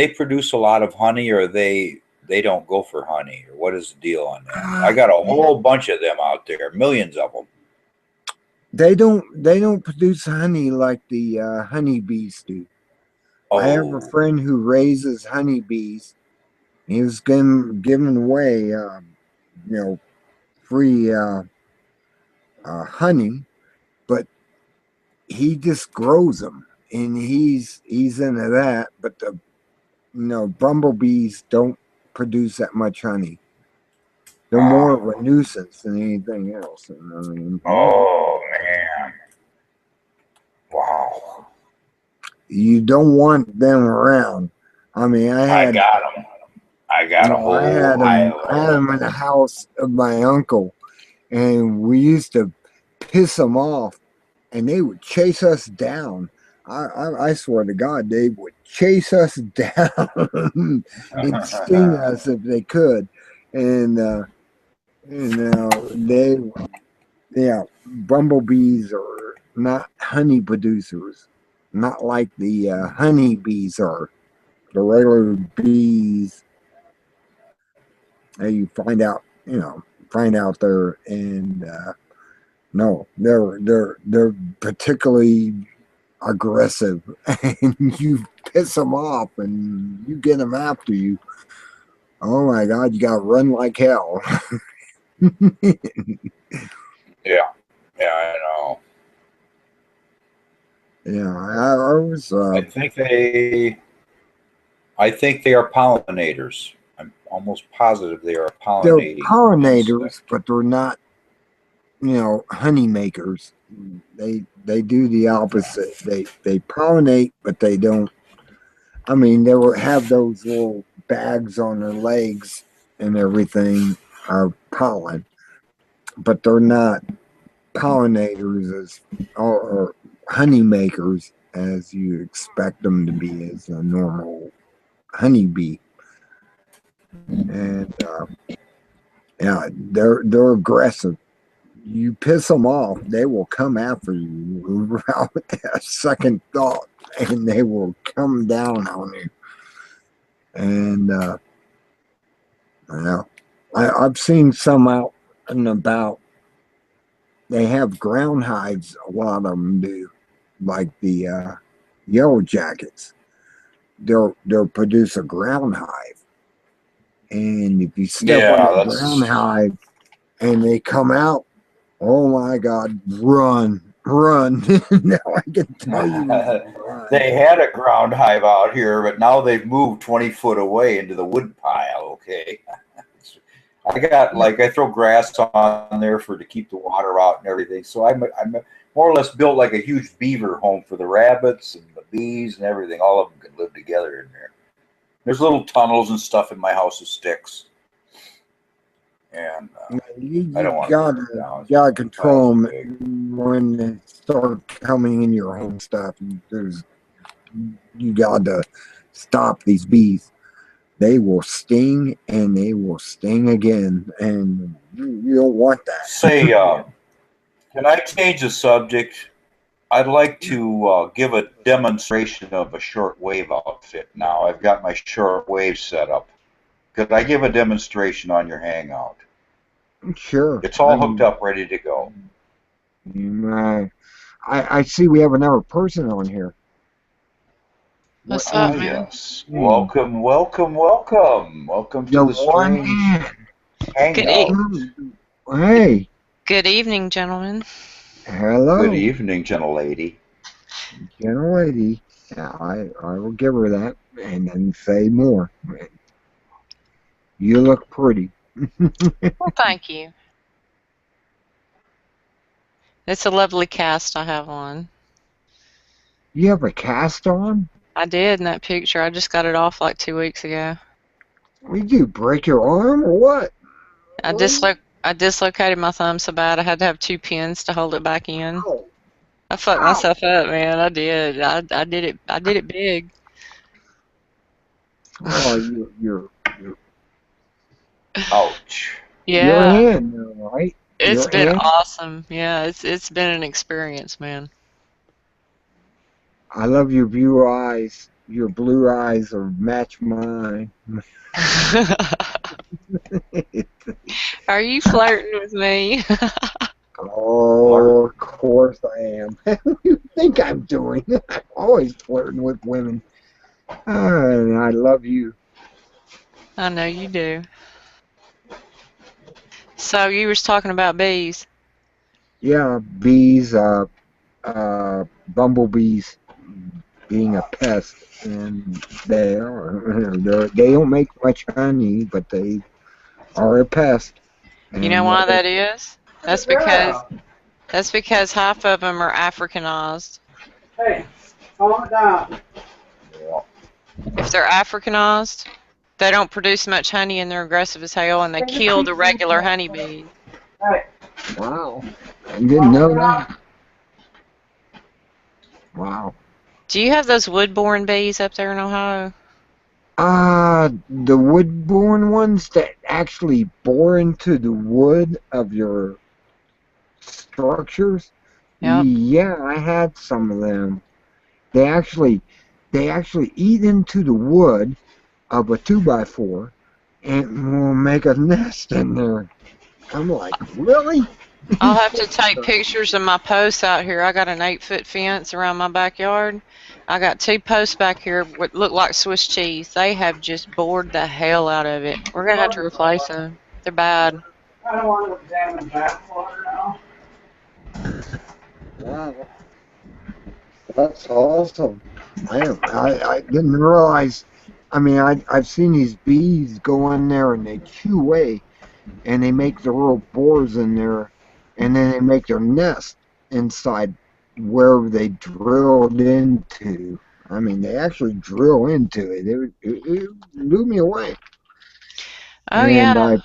produce a lot of honey, or they don't go for honey, or what is the deal on that? I got a whole bunch of them out there, millions of them. They don't produce honey like the honeybees do. I have a Oh, friend who raises honeybees. He was giving away, free honey, but he just grows them, and he's into that. But the bumblebees don't produce that much honey. They're more of a nuisance than anything else. And I mean, oh man, wow! you don't want them around. I mean, I got them. I got a I whole had hive them. of I had them in the house of my uncle, and we used to piss them off, and they would chase us down. I swear to God, they would chase us down and sting them. us if they could. And they, yeah, bumblebees are not honey producers, not like the honeybees are. The regular bees that you find out there, and no, they're particularly aggressive, and you piss them off, and you get them after you. Oh my God, you got to run like hell. Yeah, yeah, I know. Yeah, I was. I think they are pollinators. I'm almost positive they are They're pollinating pollinators, insect. but they're not, honey makers. They do the opposite. They pollinate, but they don't. I mean, they will have those little bags on their legs and everything of pollen, but they're not pollinators or honey makers as you expect them to be as a normal honeybee. And yeah, they're aggressive. You piss them off, they will come after you without a second thought, and they will come down on you. And yeah, I've seen some out and about. They have ground hives. A lot of them do, like the yellow jackets. They'll produce a ground hive, and if you step on Yeah, the ground that's hive and they come out, oh my God, run, run! Now I can tell you to run. they had a ground hive out here, but now they've moved 20 foot away into the wood pile. Okay. I got like I throw grass on there to keep the water out and everything. So I'm more or less built like a huge beaver home for the rabbits and the bees and everything. All of them can live together in there. There's little tunnels and stuff in my house of sticks, and I don't You want to burn it down. gotta control Piles them are big. when they start coming in your home stuff. You got to stop these bees. They will sting and they will sting again, and you don't want that. Say, can I change the subject? I'd like to give a demonstration of a shortwave outfit now. I've got my shortwave set up. Could I give a demonstration on your Hangout? Sure. It's all hooked up, ready to go. I see we have another person on here. What's up, man? Yes. Welcome, welcome, welcome. Welcome to the one strange Good, Hangout. Hey, good evening, gentlemen. hello, Good evening, gentle lady. gentle lady. Yeah, I will give her that and then say more. You look pretty. Well, thank you. It's a lovely cast I have on. You have a cast on? I did in that picture. I just got it off like 2 weeks ago. Did you break your arm or what? I dislocated my thumb so bad I had to have 2 pins to hold it back in. Ow. I fucked Ow. myself up, man. I did. I did it. I did it big. Oh, you're Ouch. your Yeah, hand, right? it's Your been hand. awesome. Yeah, it's been an experience, man. I love your blue eyes. Your blue eyes are match mine. Are you flirting with me? Oh, of course I am. What do you think I'm doing? I'm always flirting with women. And I love you. I know you do. So you was talking about bees. Yeah, bees, bumblebees being a pest, and they don't make much honey, but they are a pest. You know And why that is? That's because Girl. that's because half of them are Africanized. Hey, calm it down. If they're Africanized, they don't produce much honey and they're aggressive as hell and they kill the regular honeybees. Hey, wow, I didn't know that. Wow. Do you have those wood-borne bees up there in Ohio? The wood-borne ones that actually bore into the wood of your structures. Yep. Yeah, I had some of them. They actually eat into the wood of a 2x4 and will make a nest in there. I'm like, really? I'll have to take pictures of my posts out here. I got an 8-foot fence around my backyard. I got 2 posts back here that look like Swiss cheese. They have just bored the hell out of it. We're gonna have to replace them. They're bad. I don't want to examine backwater now. Wow, that's awesome. I didn't realize. I mean, I've seen these bees go in there and they chew away, and they make the little boars in there, and then they make their nest inside where they drilled into. I mean, they actually drill into it. It blew me away. Oh And yeah. I,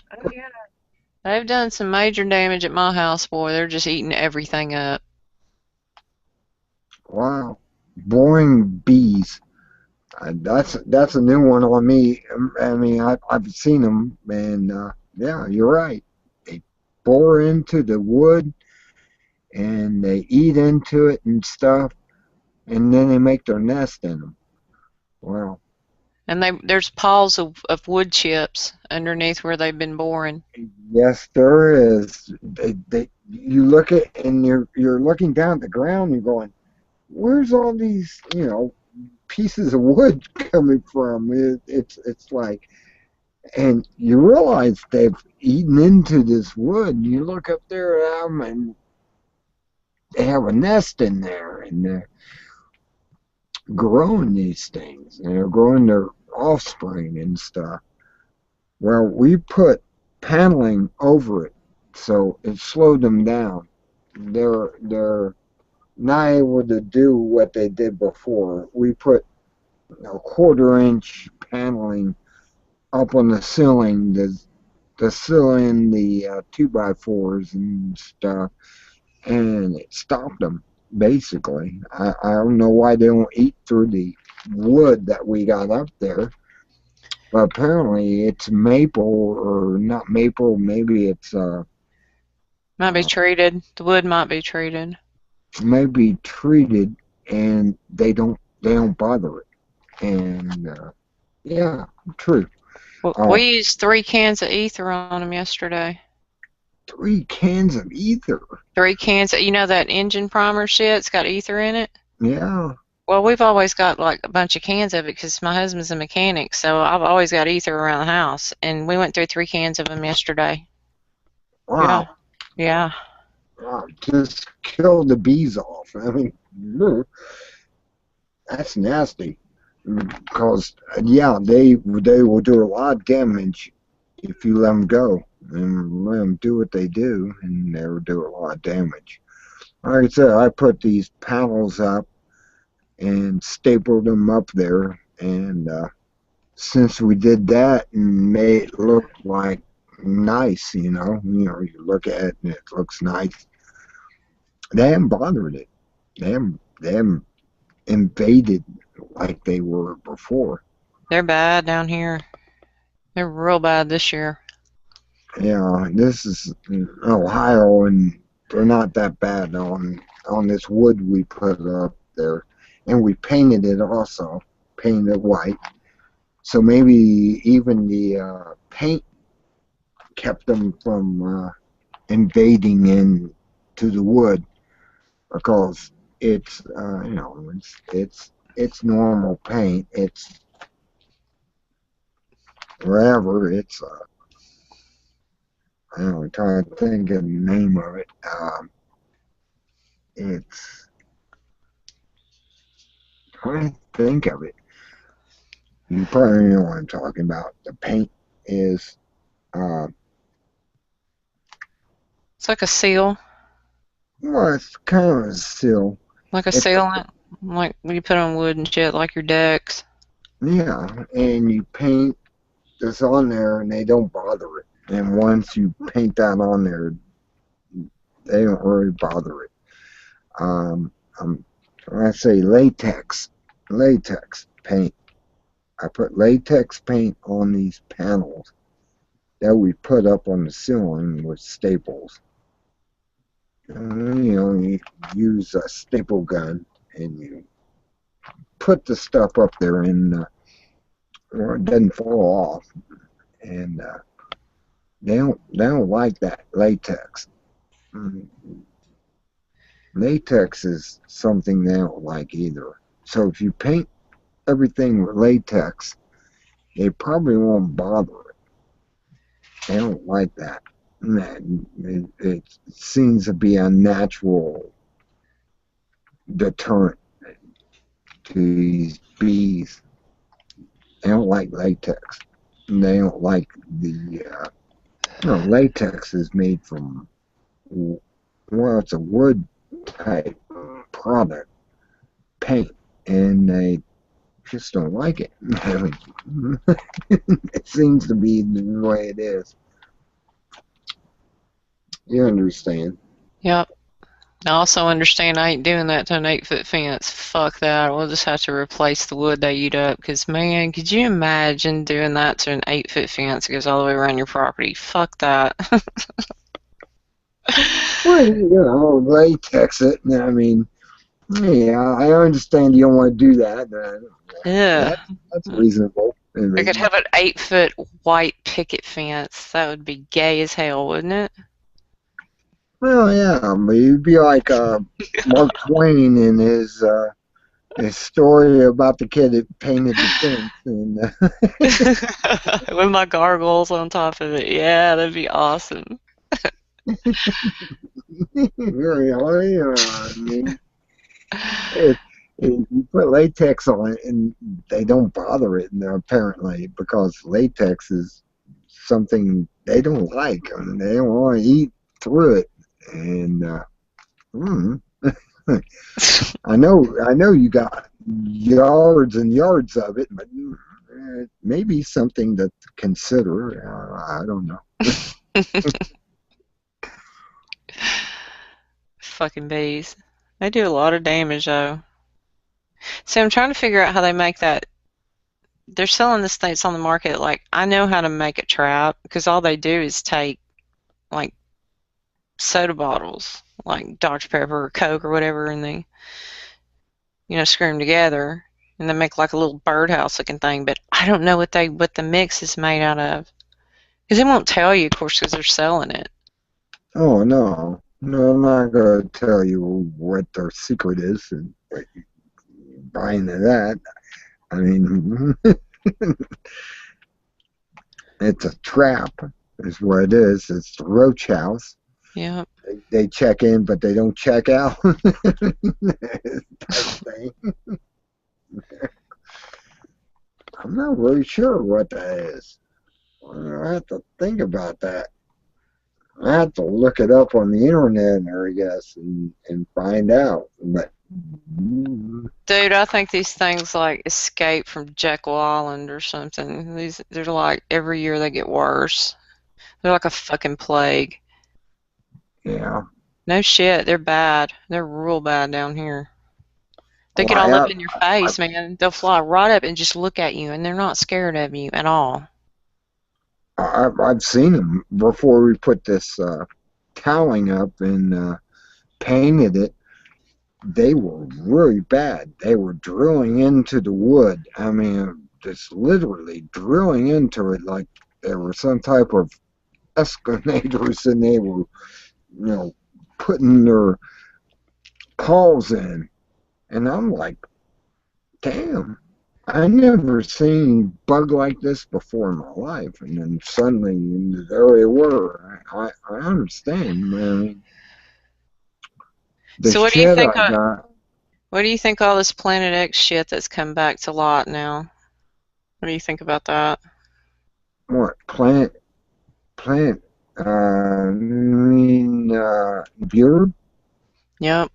They've done some major damage at my house, boy. They're just eating everything up. wow, boring bees. That's a new one on me. I mean, I've seen them, and yeah, you're right. They bore into the wood and they eat into it and stuff, and then they make their nest in them. Wow. And there's piles of wood chips underneath where they've been boring. Yes, there is. You look at and you're looking down at the ground. You're going, where's all these pieces of wood coming from? It's like, and you realize they've eaten into this wood. And you look up there at them, and they have a nest in there, and they're growing these things, and they're growing their offspring and stuff. Well, we put paneling over it, so it slowed them down. They're not able to do what they did before. We put a 1/4 inch paneling up on the ceiling, the ceiling, the 2x4s and stuff, and it stopped them basically. I don't know why they don't eat through the wood that we got up there, but apparently it's maple or not maple. Maybe it's Might be treated. The wood might be treated. maybe treated, and they don't bother it. And yeah, true. We used 3 cans of ether on them yesterday. 3 cans of ether. 3 cans. You know that engine primer shit? It's got ether in it. Yeah. Well, we've always got like a bunch of cans of it because my husband's a mechanic, so I've always got ether around the house. And we went through 3 cans of them yesterday. Wow. Yeah. Wow. Just kill the bees off. I mean, that's nasty. Because yeah, they will do a lot of damage if you let them go and let them do what they do, and they'll do a lot of damage. Like I said, I put these panels up and stapled them up there, and since we did that and made it look like nice, you look at it and it looks nice. They haven't bothered it. They haven't invaded like they were before. They're bad down here. They're real bad this year. Yeah, this is Ohio, and they're not that bad on this wood we put up there, and we painted it also, painted it white. So maybe even the paint kept them from invading into the wood, because it's normal paint. It's wherever it's I'm trying to think of the name of it. It's trying to think of it. You probably know what I'm talking about. The paint is It's like a seal. well, it's kind of a seal. Like a It's sealant. Like when you put on wood and shit, like your decks. Yeah, and you paint this on there, and they don't bother it. And once you paint that on there, they don't really bother it. When I say latex paint, I put latex paint on these panels that we put up on the ceiling with staples. And, you use a staple gun and you put the stuff up there, and it doesn't fall off. And they don't like that latex. Latex is something they don't like either. So if you paint everything with latex, they probably won't bother it. They don't like that. It seems to be a natural deterrent to these bees. They don't like latex. They don't like the latex is made from, well, it's a wood type product, paint, and they just don't like it. It seems to be the way it is. You understand? Yep. I also understand I ain't doing that to an 8-foot fence. Fuck that. We'll just have to replace the wood they eat up. Because, man, could you imagine doing that to an 8-foot fence that goes all the way around your property? Fuck that. Well, latex it. I mean, yeah, I understand you don't want to do that. Yeah. That's reasonable. I could have an 8-foot white picket fence. That would be gay as hell, wouldn't it? Well, yeah, but you'd be like Mark Twain in his story about the kid that painted the fence. And, With my gargoyles on top of it. Yeah, that'd be awesome. really, I mean, if you put latex on it, and they don't bother it, apparently, because latex is something they don't like. I mean, they don't want to eat through it. And I know you got yards and yards of it, but maybe something to consider. I don't know. Fucking bees. They do a lot of damage, though. See, I'm trying to figure out how they make that. They're selling this thing, it's on the market. Like, I know how to make a trap, because all they do is take, like, soda bottles, like Dr. Pepper or Coke or whatever, and they, screw them together, and they make like a little birdhouse looking thing. But I don't know what the mix is made out of, because they won't tell you, of course, because they're selling it. Oh no, I'm not gonna tell you what their secret is and buying that. I mean, it's a trap, is what it is. It's the roach house. Yeah. They check in, but they don't check out. I'm not really sure what that is. I have to think about that. I have to look it up on the internet, I guess, and find out. But Dude, I think these things like escape from Jekyll Island or something. They're like every year they get worse. They're like a fucking plague. yeah, No shit, they're bad. They're real bad down here. They get I all up have. in your face, man. They'll fly right up and just look at you, and they're not scared of you at all. I've seen them before we put this toweling up and painted it. They were really bad. They were drilling into the wood. I mean, just literally drilling into it like there were some type of excavators, and they were, putting their paws in. And I'm like, damn, I never seen bug like this before in my life. And then suddenly there they were. I understand. I mean, the So what do you shed think? I got, What do you think all this Planet X shit that's come back to light now? What do you think about that? what, plant, I mean, Bureau? Yep.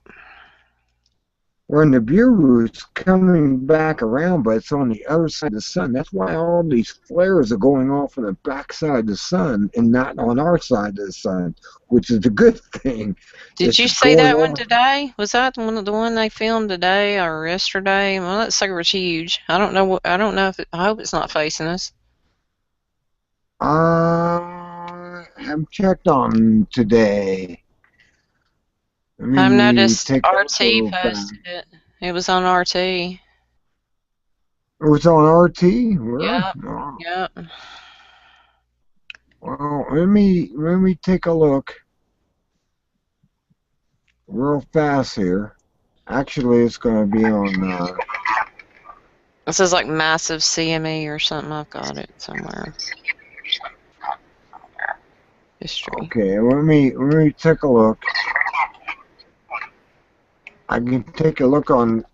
When the Bureau is coming back around, but it's on the other side of the sun. That's why all these flares are going off on the back side of the sun and not on our side of the sun, which is a good thing. Did It's you see going that one off. today? Was that the one they filmed today or yesterday? Well, that sucker was huge. I don't know. I don't know if I hope it's not facing us. I haven't checked on today. Let I've me noticed take a look RT real fast. posted it. It was on RT. Oh, it's on RT? Really? Yep. Oh, Yep. well, let me take a look real fast here. Actually, it's going to be on. It says like massive CME or something. I've got it somewhere. History. Okay, let me take a look. I can take a look on.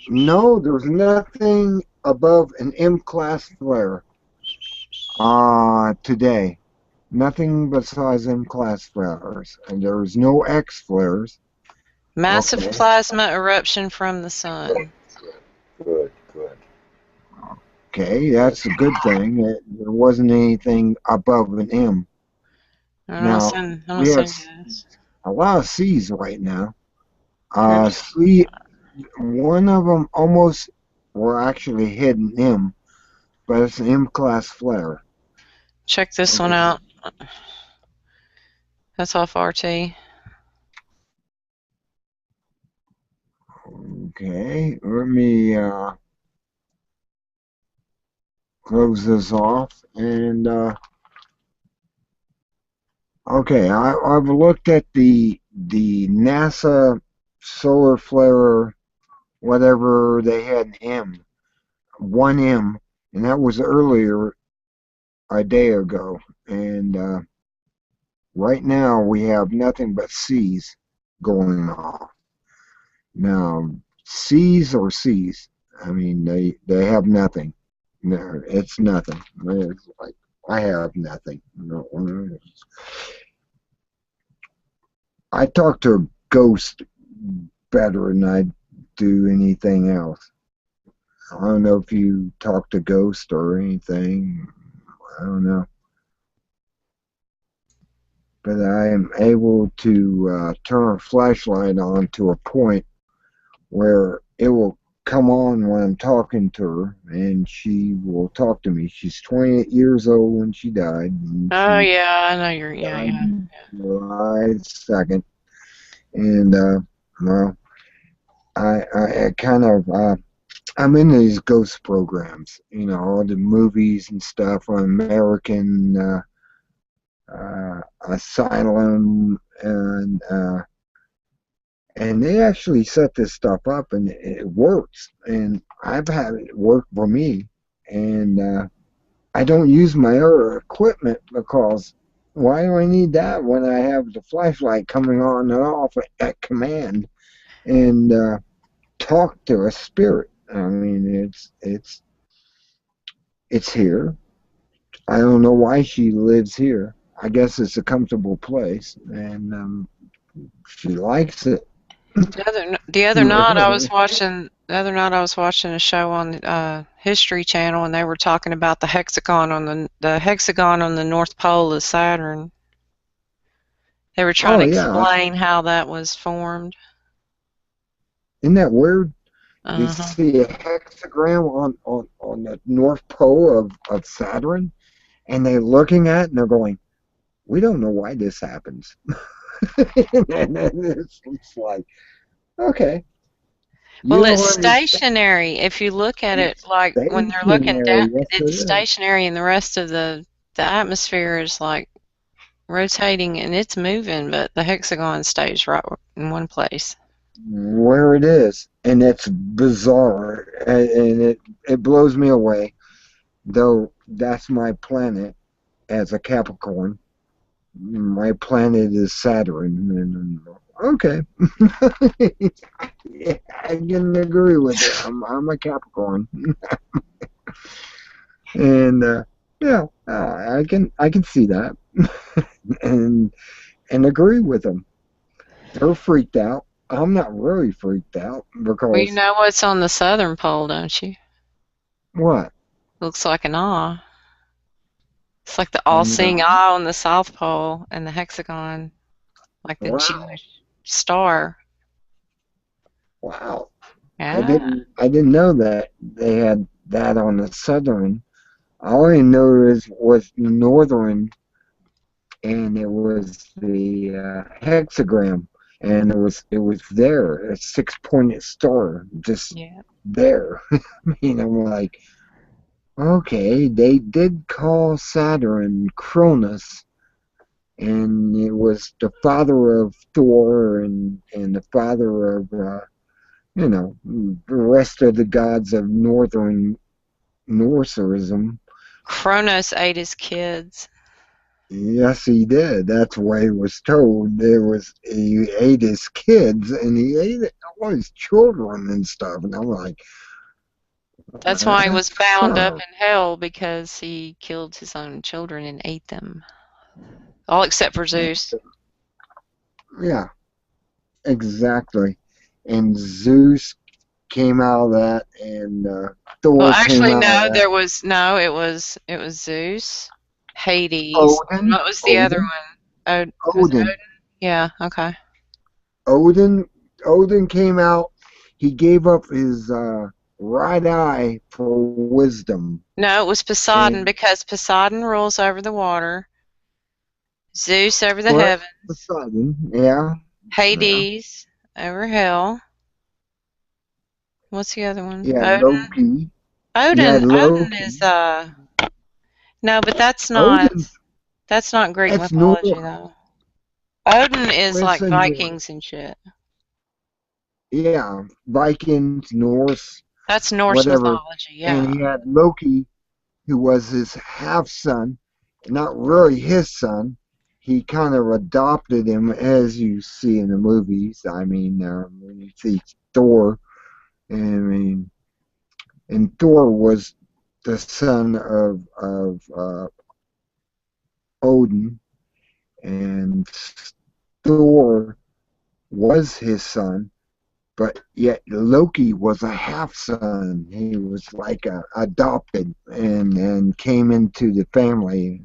No, there's nothing above an M class flare. Today, nothing besides M class flares, and there's no X flares. Massive Okay. plasma eruption from the sun. Good, good. Okay, that's a good thing. There wasn't anything above an M. I'm not Now saying. I'm not we have saying this. a lot of C's right now. Good. C, one of them almost were actually hit an M, but it's an M class flare. Check this one out. That's off RT. Okay, let me close this off and okay, I've looked at the NASA solar flare, whatever they had an M, 1M, and that was earlier a day ago. And right now we have nothing but C's going off. Now, C's or C's. I mean, they have nothing. No, it's nothing. It's like I have nothing. No, I talk to a ghost better than I do anything else. I don't know if you talk to ghost or anything. I don't know. But I am able to turn a flashlight on to a point where it will come on when I'm talking to her, and she will talk to me. She's 28 years old when she died. And Oh she yeah, I know you're. Yeah, died yeah. July 2nd. And, well, I kind of, I'm into these ghost programs, all the movies and stuff on American Asylum, and they actually set this stuff up, and it works. And I've had it work for me, and I don't use my other equipment because why do I need that when I have the flashlight coming on and off at command and talk to a spirit? I mean, it's here. I don't know why she lives here. I guess it's a comfortable place, and she likes it. The other night I was watching a show on History Channel, and they were talking about the hexagon on the North Pole of Saturn. They were trying Oh to yeah, explain how that was formed. isn't that weird? You Uh-huh. see a hexagram on the North Pole of Saturn, and they're looking at it and they're going, "We don't know why this happens." And then it's like, okay, you Well, it's don't understand. stationary. If you look at it, It's like when they're looking down, stationary. Yes, it's it is. stationary, and the rest of the atmosphere is like rotating and it's moving, but the hexagon stays right in one place. Where it is, and it's bizarre, and it blows me away. Though that's my planet as a Capricorn. My planet is Saturn, and okay, yeah, I can agree with it. I'm a Capricorn, and yeah, I can see that, and agree with them. They're freaked out. I'm not really freaked out Well, you because know what's on the southern pole, don't you? what? Looks like an eye. It's like the all-seeing No. eye on the South Pole and the hexagon, like the Wow, Jewish star. wow. I Yeah. didn't I didn't know that they had that on the southern. All I noticed was the northern, and it was the hexagram, and it was there, a 6-pointed star, just Yeah. there. I mean, I'm like, okay, they did call Saturn Cronus, and it was the father of Thor and the father of the rest of the gods of northern Norserism. Kronos ate his kids. Yes, he did. That's why he was told. He ate his kids and he ate all his children and stuff. And I'm like, That's why he was bound up huh. in hell because he killed his own children and ate them. All except for Zeus. Yeah, exactly. And Zeus came out of that, and Well, Thor came actually, out of no. that. It was Zeus, Hades, and Odin, what was the other Odin, one? Oh, was it Odin, Odin? Yeah. Okay. Odin, Odin came out. He gave up his right eye for wisdom, No, it was Poseidon and because Poseidon rules over the water, Zeus over the correct heavens, Poseidon. Yeah, yeah. Hades over hell. What's the other one? You had Odin. Loki. You had Odin is Loki. no, but Odin. that's not Greek That's mythology Norse. though. Odin is It's like a Norse. Vikings and shit. Yeah, Vikings, Norse, That's Norse whatever. mythology, And yeah. he had Loki, who was his half son, not really his son. He kind of adopted him, as you see in the movies. I mean, when you see Thor, I mean, and Thor was the son of Odin, and Thor was his son, but yet Loki was a half son. He was like adopted and came into the family.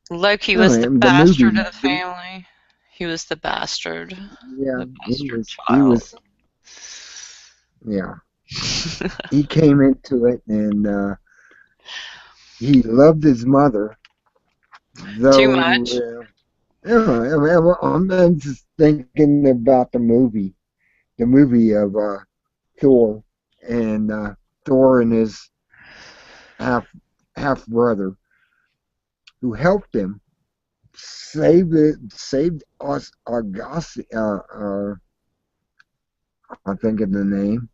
Loki was Oh, the and the bastard movie, of the family. He was the bastard. yeah, The he bastard was, he child. was, yeah, he came into it and he loved his mother, Too though. much. I'm just thinking about the movie of Thor and Thor and his half half brother who helped him saved us Argos. I think of the name.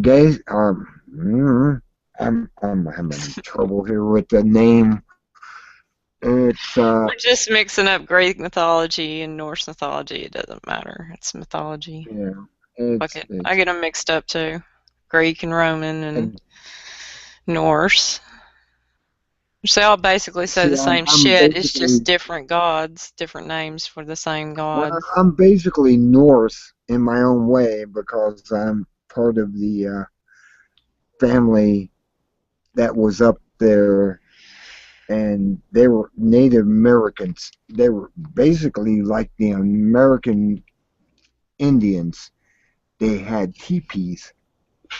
Gay. I'm having trouble here with the name. It's We're just mixing up Greek mythology and Norse mythology. It doesn't matter. It's mythology. yeah. Fuck It's it. I it's get them mixed up too. Greek and Roman and Norse. Which they all basically say the See, same I'm shit. It's just basically different gods, different names for the same god. I'm basically Norse in my own way because I'm part of the family that was up there, and they were Native Americans. They were basically like the American Indians. They had teepees.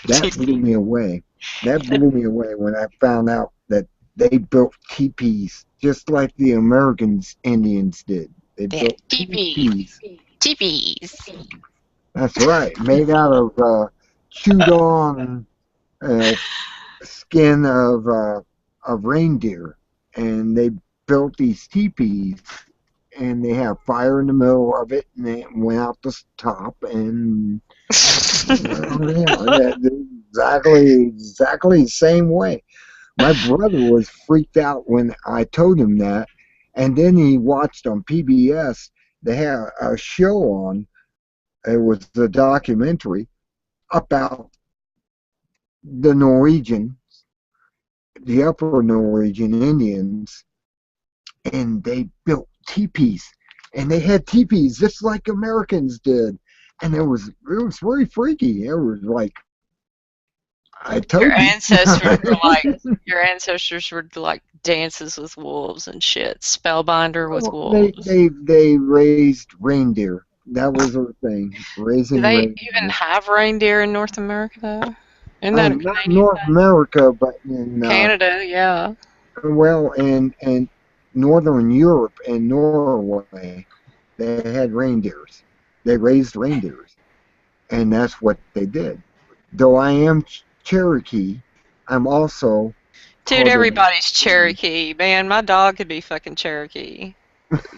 That blew me away. That blew me away when I found out that they built teepees just like the Americans Indians did. They Yeah, built teepees. teepees. That's right, made out of chewed on uh, skin of reindeer, and they built these teepees, and they have fire in the middle of it, and they went out the top, and exactly the same way. My brother was freaked out when I told him that, and then he watched on PBS. They had a show on. It was a documentary about the Norwegian, the Upper Norwegian Indians, and they built teepees, and they had teepees just like Americans did, and it was very freaky. It was like I Your told you. ancestors were like dances with wolves and shit. Spellbinder with Well, they wolves. they they raised reindeer. That was their thing, Do raising they even reindeer. have reindeer in North America though? Isn't that a Not Canadian North thing? America, but in Canada, yeah. well, in Northern Europe and Norway, they had reindeers. They raised reindeers, and that's what they did. Though I am Cherokee, I'm also Dude, part of the everybody's Cherokee. Man, my dog could be fucking Cherokee.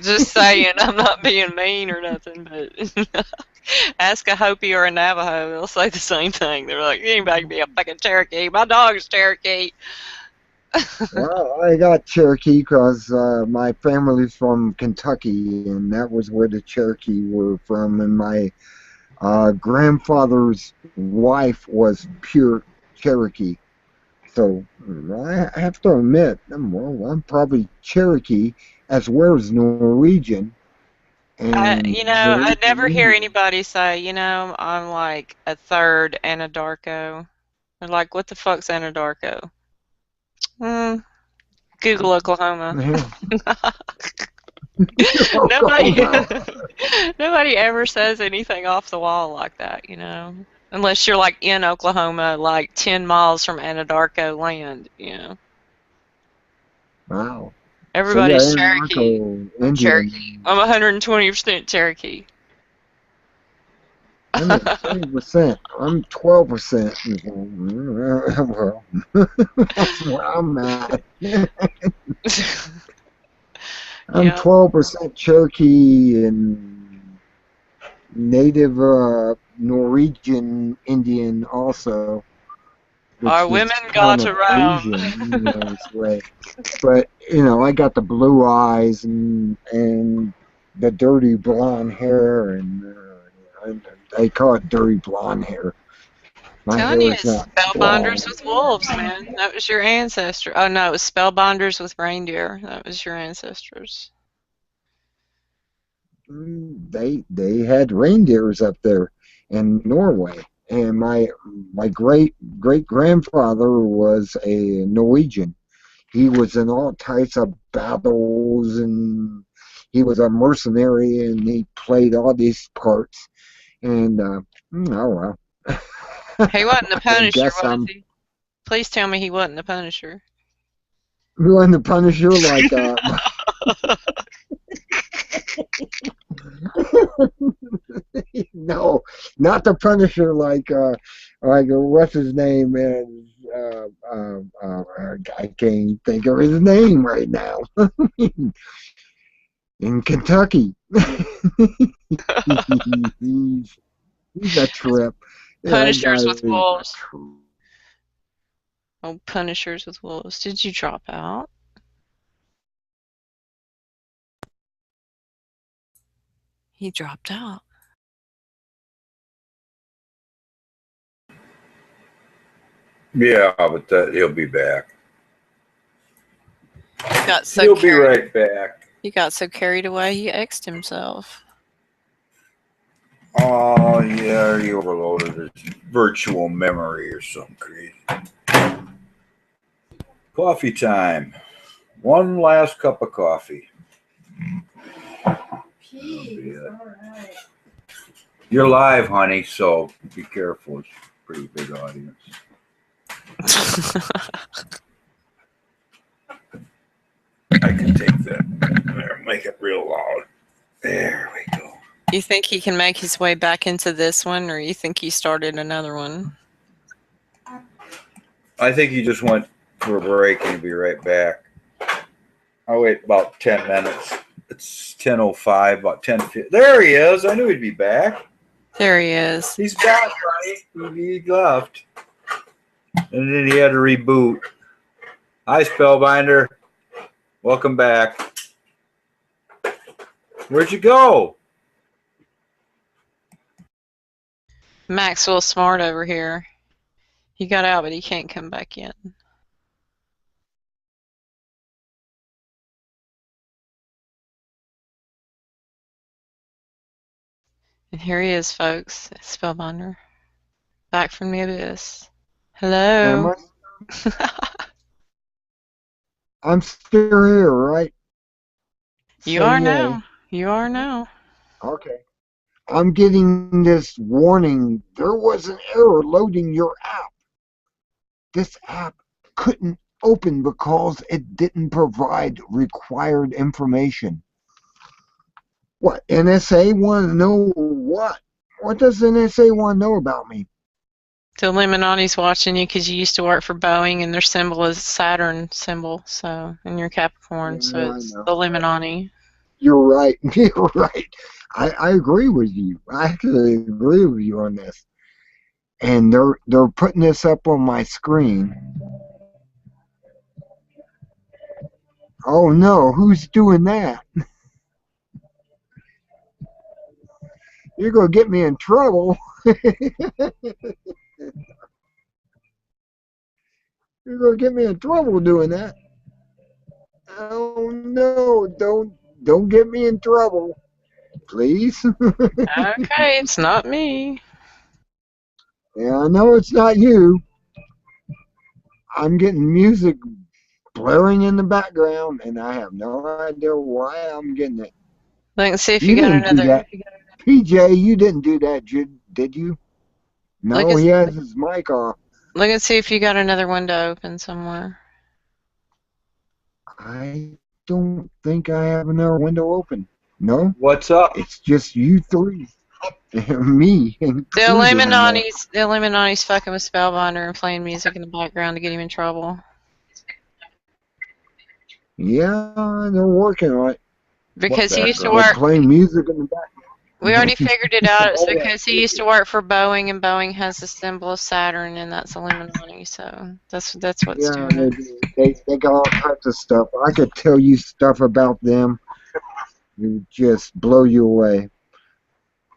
Just saying, I'm not being mean or nothing, but ask a Hopi or a Navajo, they'll say the same thing. They're like, anybody can be a fucking Cherokee. My dog's Cherokee. Well, I got Cherokee because my family's from Kentucky, and that was where the Cherokee were from. And my grandfather's wife was pure Cherokee. So I have to admit, I'm probably Cherokee as well as Norwegian. And I Norwegian never hear Indian. anybody say, I'm like a third Anadarko. They're like, what the fuck's Anadarko? Hmm, Google Oklahoma. Yeah. Nobody, Oklahoma. nobody ever says anything off the wall like that, unless you're like in Oklahoma, like 10 miles from Anadarko land. Wow. So yeah, Everybody's Cherokee. Anadarko I'm Cherokee. Indian. I'm 120% Cherokee. 120%. I'm 12%. Well, that's where I'm at. I'm Yeah. 12% Cherokee and native Norwegian Indian also, Our which is women kind got of around. Asian in this way. But I got the blue eyes and the dirty blonde hair, and they call it dirty blonde hair. My Telling hair you, is it's not spellbinders blonde. with wolves, man. That was your ancestor. Oh no, it was spellbinders with reindeer. That was your ancestors. They had reindeers up there in Norway, and my great grandfather was a Norwegian. He was in all types of battles, and he was a mercenary, and he played all these parts. And oh well, He wasn't the I Punisher, guess was I'm he? Please tell me he wasn't the Punisher. going the Punisher like no, not the Punisher like what's his name is I can't think of his name right now. In Kentucky. he's, he's a trip. That guy Punishers with is a wolves. trip. Oh, Punishers with wolves. Did you drop out? He dropped out. Yeah, but he'll be back. He'll Be right back. He got so carried away he X'd himself. Oh, yeah, he overloaded his virtual memory or something crazy. Coffee time. One last cup of coffee. Peas. All right. You're live, honey, so be careful. It's a pretty big audience. I can take that. There, make it real loud. There we go. You think he can make his way back into this one, or you think he started another one? I think he just went for a break and he'll be right back. I'll wait about 10 minutes. It's 10:05, about 10:50. There he is. I knew he'd be back. There he is. He's back, honey. He left. And then he had to reboot. Hi, Spellbinder. Welcome back. Where'd you go? Maxwell Smart over here. He got out, but he can't come back in. And here he is, folks. Spellbinder. Back from the abyss. Hello. I'm still here, right? You Say are yay. now. You are now. Okay. I'm getting this warning. There was an error loading your app. This app couldn't open because it didn't provide required information. What? NSA want to know what? What does NSA want to know about me? The Illuminati's watching you because you used to work for Boeing, and their symbol is Saturn symbol. So, and you're Capricorn, Yeah, so I it's know. the Illuminati. You're right. You're right. I agree with you. I actually agree with you on this. And they're putting this up on my screen. Oh no, who's doing that? You're gonna get me in trouble. You're gonna get me in trouble doing that. Oh no, don't get me in trouble. Please. Okay, it's not me. Yeah, I know it's not you. I'm getting music blaring in the background, and I have no idea why I'm getting it. Look and see if you got didn't do another. that. PJ, you didn't do that, did you? Look No, and, he has his mic off. look and see if you got another window open somewhere. I don't think I have another window open. No, What's up? it's just you three. Me. The Illuminati's fucking with Spellbinder and playing music in the background to get him in trouble. Yeah, they're working on it. Because he used to They're work. playing music in the background. We already figured it out. It's because he used to work for Boeing, and Boeing has the symbol of Saturn, and that's Illuminati. So that's what's Yeah, doing it. they got all types of stuff. I could tell you stuff about them. You just blow you away.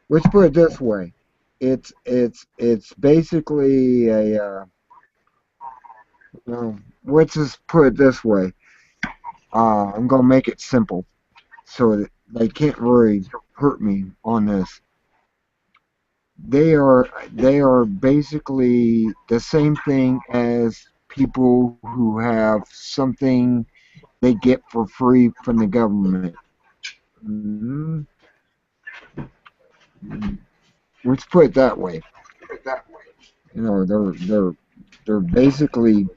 Let's put it this way. It's basically a let's just put it this way. I'm gonna make it simple so that they can't really hurt me on this. They are basically the same thing as people who have something they get for free from the government. Mhm. Let's put it that way. You know, they're basically.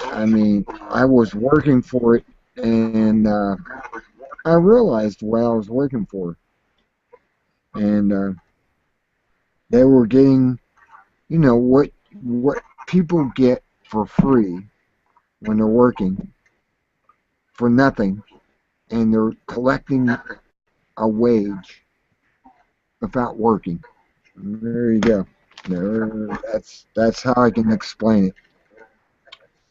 I mean, I was working for it, and I realized what I was working for, and they were getting, you know, what people get for free when they're working for nothing, and they're collecting a wage without working. There you go. That's how I can explain it.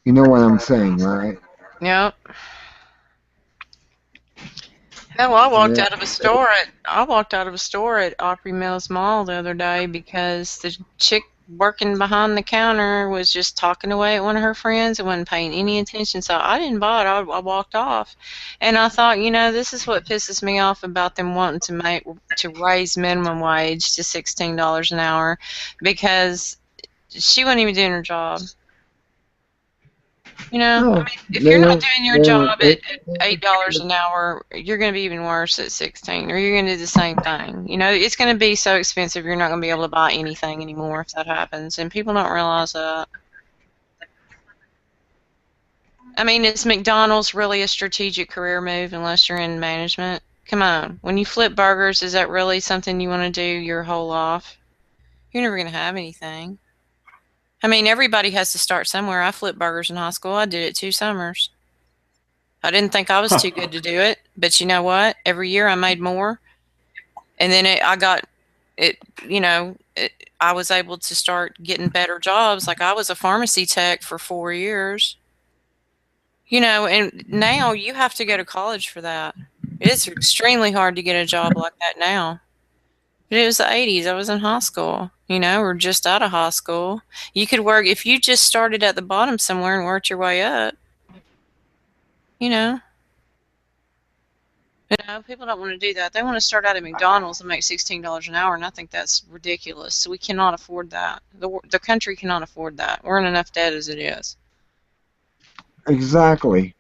You know what I'm saying, right? Yep. Hell, I walked Yeah. out of a store at Opry Mills Mall the other day because the chick working behind the counter was just talking away at one of her friends and wasn't paying any attention. So I didn't buy it. I walked off. And I thought, this is what pisses me off about them wanting to raise minimum wage to $16 an hour, because she wasn't even doing her job. No, If they you're not don't. doing your They job don't. at $8 an hour, you're going to be even worse at 16, or you're going to do the same thing. It's going to be so expensive, you're not going to be able to buy anything anymore if that happens, and people don't realize that. Is McDonald's really a strategic career move unless you're in management? Come on. When you flip burgers, is that really something you want to do your whole life? You're never going to have anything. Everybody has to start somewhere. I flipped burgers in high school. I did it 2 summers. I didn't think I was too good to do it, but you know what? Every year I made more, and then I was able to start getting better jobs. Like, I was a pharmacy tech for 4 years. And now you have to go to college for that. It's extremely hard to get a job like that now. But it was the 80s. I was in high school, or just out of high school. You could work, if you just started at the bottom somewhere and worked your way up, people don't want to do that. They want to start out at McDonald's and make $16 an hour, and I think that's ridiculous. So we cannot afford that. The country cannot afford that. We're in enough debt as it is. Exactly.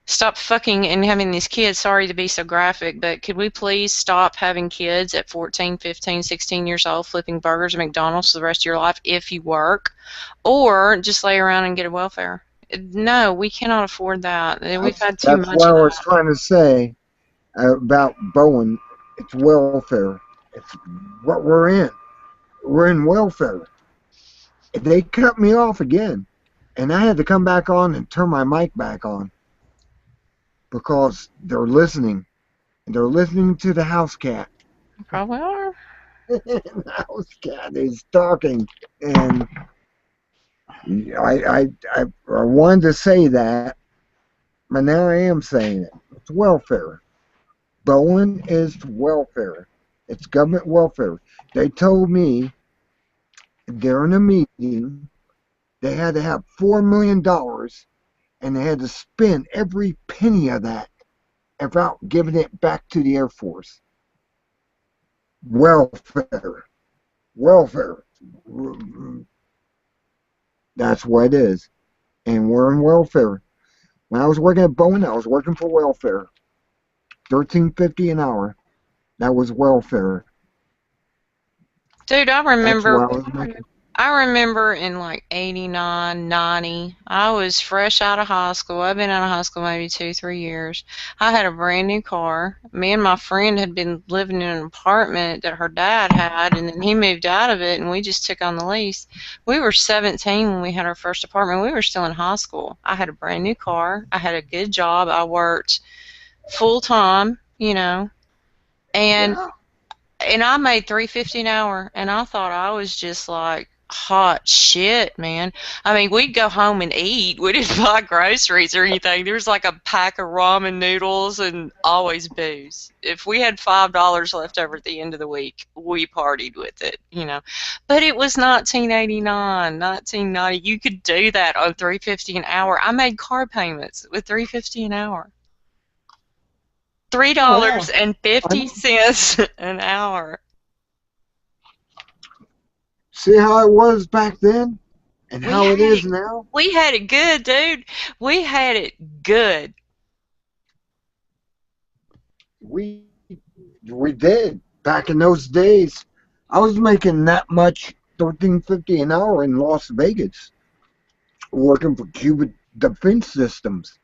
Stop fucking and having these kids. Sorry to be so graphic, but could we please stop having kids at 14, 15, 16 years old flipping burgers at McDonald's for the rest of your life if you work, or just lay around and get a welfare? No, we cannot afford that. We've had too much of that. That's what I was trying to say about Bowen. It's welfare. It's what we're in. We're in welfare. They cut me off again, and I had to come back on and turn my mic back on because they're listening. They're listening to the house cat. Probably are. The house cat is talking, and I wanted to say that, but now I am saying it. It's welfare. Bowen is welfare. It's government welfare. They told me during a meeting they had to have $4 million, and they had to spend every penny of that without giving it back to the Air Force. Welfare. Welfare. That's what it is. And we're in welfare. When I was working at Bowen, I was working for welfare. $13.50 an hour. That was welfare. Dude, I remember That's what I was making. I remember in like 89, 90, I was fresh out of high school. I've been out of high school maybe 2, 3 years. I had a brand new car. Me and my friend had been living in an apartment that her dad had, and then he moved out of it, and we just took on the lease. We were 17 when we had our first apartment. We were still in high school. I had a brand new car. I had a good job. I worked full time, and Yeah. I made $3.50 an hour, and I thought I was just like hot shit, man. We'd go home and eat. We didn't buy groceries or anything. There was like a pack of ramen noodles and always booze. If we had $5 left over at the end of the week, we partied with it, But it was 1989, 1990. You could do that on $3.50 an hour. I made car payments with $3.50 an hour. $3.50 an hour. See how it was back then and how it is now? We had it good, dude. We had it good. We did back in those days. I was making that much, $13.50 an hour in Las Vegas, working for Cuba Defense Systems,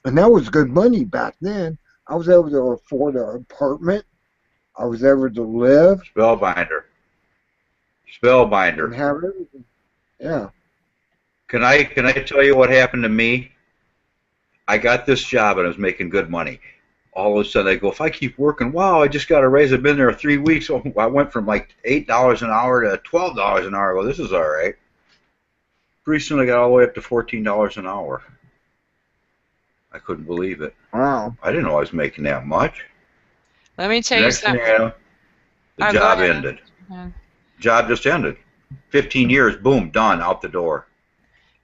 and that was good money back then. I was able to afford an apartment. I was able to live. Spellbinder. And have everything. Yeah. Can I tell you what happened to me? I got this job and I was making good money. All of a sudden I go, if I keep working, wow, I just got a raise. I've been there 3 weeks. So I went from like $8 an hour to $12 an hour. Well, this is all right. Pretty soon I got all the way up to $14 an hour. I couldn't believe it. Wow. I didn't know I was making that much. Let me tell you Next thing something. you know, the job ended. Yeah. Job just ended. 15 years, boom, done, out the door.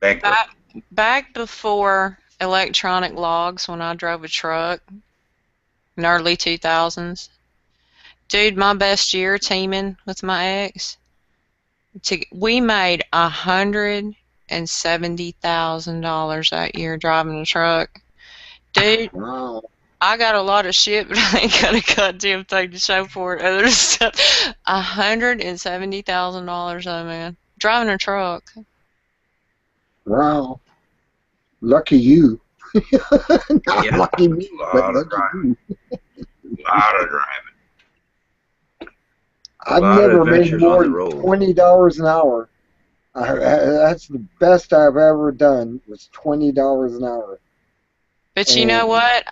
Bankrupt. Back before electronic logs, when I drove a truck in the early 2000s, dude, my best year teaming with my ex, we made $170,000 that year driving a truck. Dude, Wow. I got a lot of shit, but I ain't got a goddamn thing to show for it other stuff. $170,000 though, man. Driving a truck. Wow. Lucky you. Not Yeah. lucky me, Lot but of lucky driving. you. Lot of driving. I've lot of never made adventures more on the than road. $20 an hour. That's the best I've ever done. Was $20 an hour. But you know And what?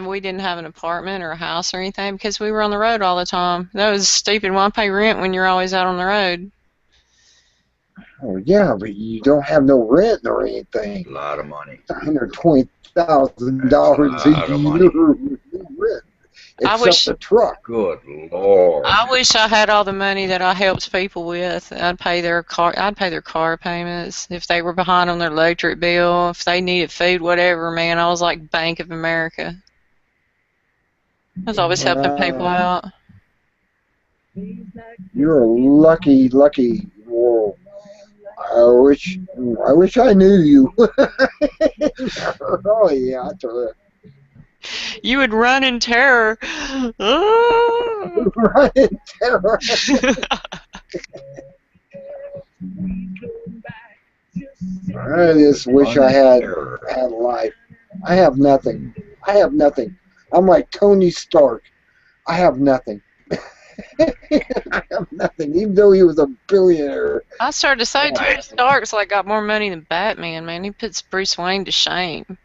We didn't have an apartment or a house or anything because we were on the road all the time. That was stupid. Why pay rent when you're always out on the road? oh yeah, but you don't have no rent or anything. A lot of money. It's $120,000 That's a lot a of year money. rent, I except wish the truck. Good Lord. I wish I had all the money that I helped people with. I'd pay their car payments if they were behind on their electric bill, if they needed food, whatever, man. I was like Bank of America. I was always helping people Wow, out. you're a lucky, lucky. Whoa. I wish I knew you. Oh yeah, I tell you. You would run in terror. Ah. Right in terror. I just wish I had a life. I have nothing. I have nothing. I'm like Tony Stark. I have nothing. I have nothing. Even though he was a billionaire. I started to say Tony Stark's like got more money than Batman, man. He puts Bruce Wayne to shame.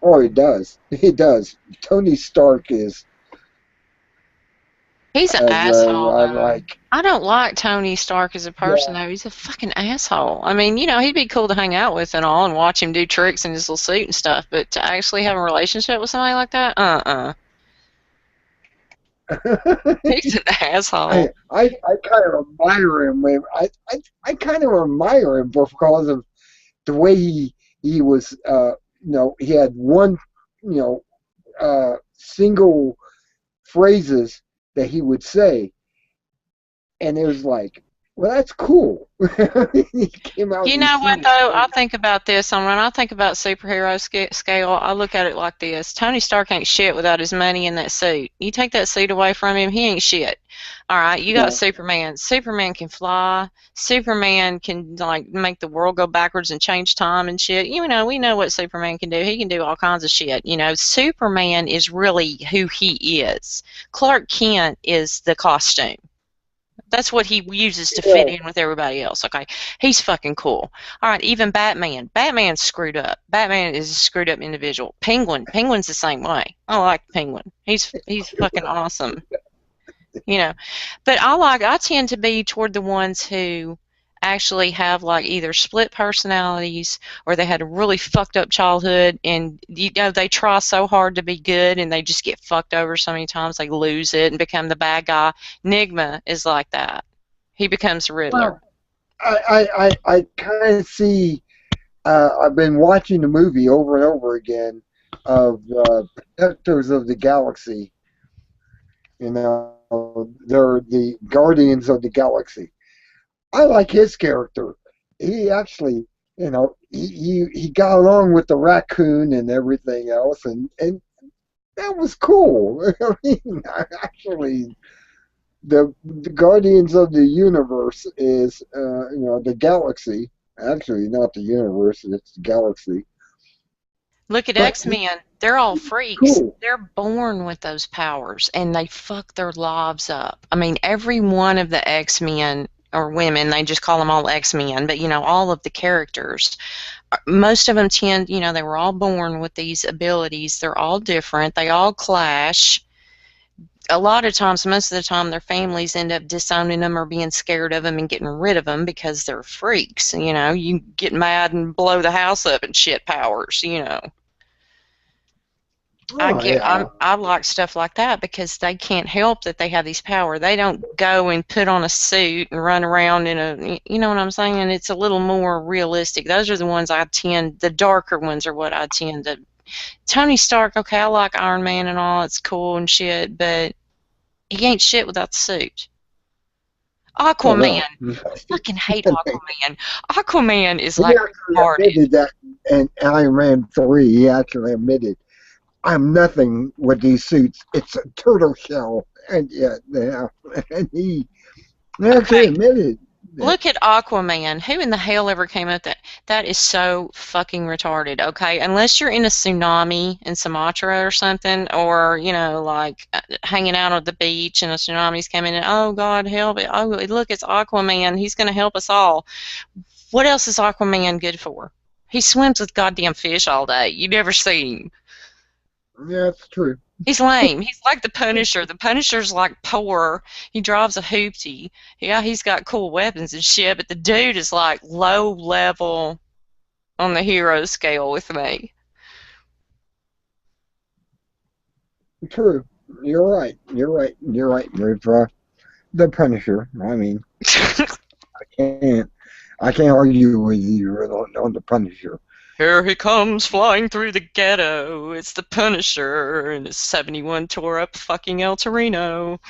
Oh, he does. He does. Tony Stark is. He's an asshole, I'm though. like. I don't like Tony Stark as a person, though. He's a fucking asshole. I mean, you know, he'd be cool to hang out with and all and watch him do tricks in his little suit and stuff, but to actually have a relationship with somebody like that, He's an asshole. I kind of admire him. I kind of admire him because of the way he was. He had one, single phrases that he would say, and it was like, well, that's cool. He came out. You know what, though? I think about this, and when I think about superhero scale, I look at it like this. Tony Stark ain't shit without his money in that suit. You take that suit away from him, he ain't shit. All right, you got Superman. Superman can fly. Superman can, like, make the world go backwards and change time and shit. You know, we know what Superman can do. He can do all kinds of shit. You know, Superman is really who he is. Clark Kent is the costume. That's what he uses to fit in with everybody else, okay? He's fucking cool. All right, even Batman. Batman's screwed up. Batman is a screwed up individual. Penguin's the same way. I like Penguin. He's fucking awesome. You know, but I tend to be toward the ones who actually have like either split personalities or they had a really fucked up childhood and they try so hard to be good and they just get fucked over so many times they lose it and become the bad guy. Nigma is like that. He becomes the Riddler. Well, I kind of see. I've been watching the movie over and over again of Protectors of the Galaxy. You know, they're the Guardians of the Galaxy. I like his character. He actually, he got along with the raccoon and everything else, and that was cool. I mean, actually, the Guardians of the Universe is, the galaxy. Actually, not the universe; it's the galaxy. Look at But X-Men. They're all freaks. cool. They're born with those powers, and they fuck their lives up. I mean, every one of the X-Men, or women, they just call them all X-Men, but, all of the characters, most of them they were all born with these abilities. They're all different. They all clash. A lot of times, most of the time, their families end up disowning them or being scared of them and getting rid of them because they're freaks. You get mad and blow the house up and shit powers. I Oh, get yeah. I like stuff like that because they can't help that they have these power. They don't go and put on a suit and run around in you know what I'm saying? It's a little more realistic. Those are the ones the darker ones are what I tend to. Tony Stark, okay, I like Iron Man and all, it's cool and shit, but he ain't shit without the suit. Oh, Aquaman, no. I fucking hate Aquaman. Aquaman is He like actually retarded. admitted that in Iron Man 3. He actually admitted, I'm nothing with these suits. It's a turtle shell. And yeah, and he actually Okay, admitted that. look at Aquaman. Who in the hell ever came up with that? That is so fucking retarded, okay? Unless you're in a tsunami in Sumatra or something, or, you know, like hanging out on the beach and a tsunami's coming in, oh, God, help it. Oh, look, it's Aquaman. He's going to help us all. What else is Aquaman good for? He swims with goddamn fish all day. You never see him. Yeah, it's true. He's lame. He's like the Punisher. The Punisher's like poor. He drives a hoopty. Yeah, he's got cool weapons and shit, but the dude is like low level on the hero scale with me. True. You're right. You're right. You're right. With the Punisher. I mean, can't I can't argue with you on the Punisher. Here he comes flying through the ghetto. It's the Punisher and his 71 tore up fucking El Torino.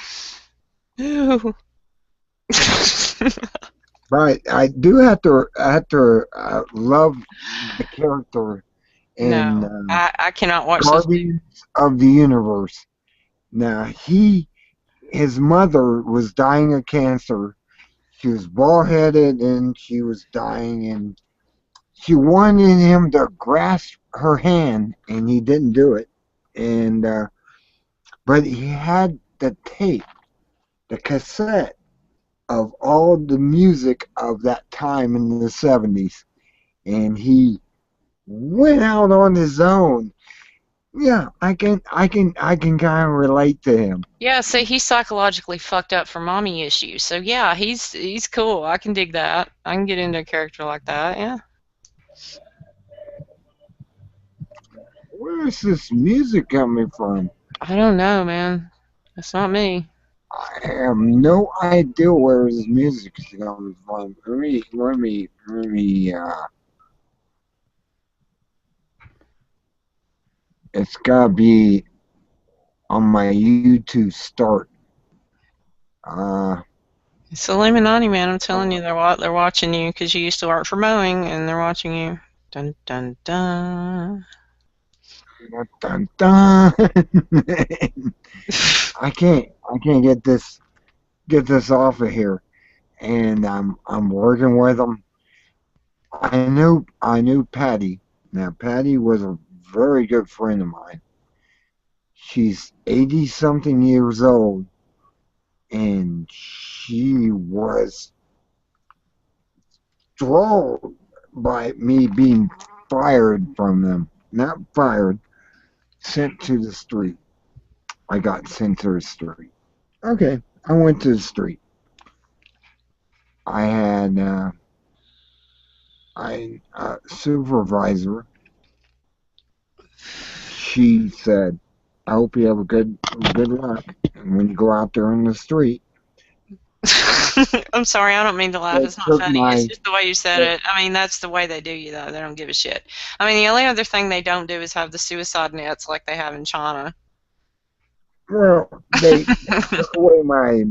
Ooh. Right. I have to love the character in No, I cannot watch those. Guardians of the Universe. Now his mother was dying of cancer. She was bald headed and she was dying, and she wanted him to grasp her hand, and he didn't do it. And but he had the tape, the cassette of all the music of that time in the 70s, and he went out on his own. Yeah, I can kind of relate to him. Yeah, see, he's psychologically fucked up for mommy issues. So yeah, he's cool. I can dig that. I can get into a character like that. Yeah. Where is this music coming from? I don't know, man. That's not me. I have no idea where this music is coming from. Let me. It's gotta be on my YouTube start. Uh, It's Illuminati, man. I'm telling you, they're watching you because you used to work for Boeing, and they're watching you. Dun dun dun. dun, dun. I can't get this off of here, and I'm working with them. I knew Patty. Now Patty was a very good friend of mine. She's 80 something years old, and she was thrilled by me being fired from them. Not fired, sent to the street. I got sent to the street. Okay, I went to the street. I had a supervisor. She said, "I hope you have a good luck and when you go out there in the street." I'm sorry, I don't mean to laugh. They It's not took funny. my It's just the way you said it. I mean, that's the way they do you, though. They don't give a shit. I mean, the only other thing they don't do is have the suicide nets like they have in China. well, they took away my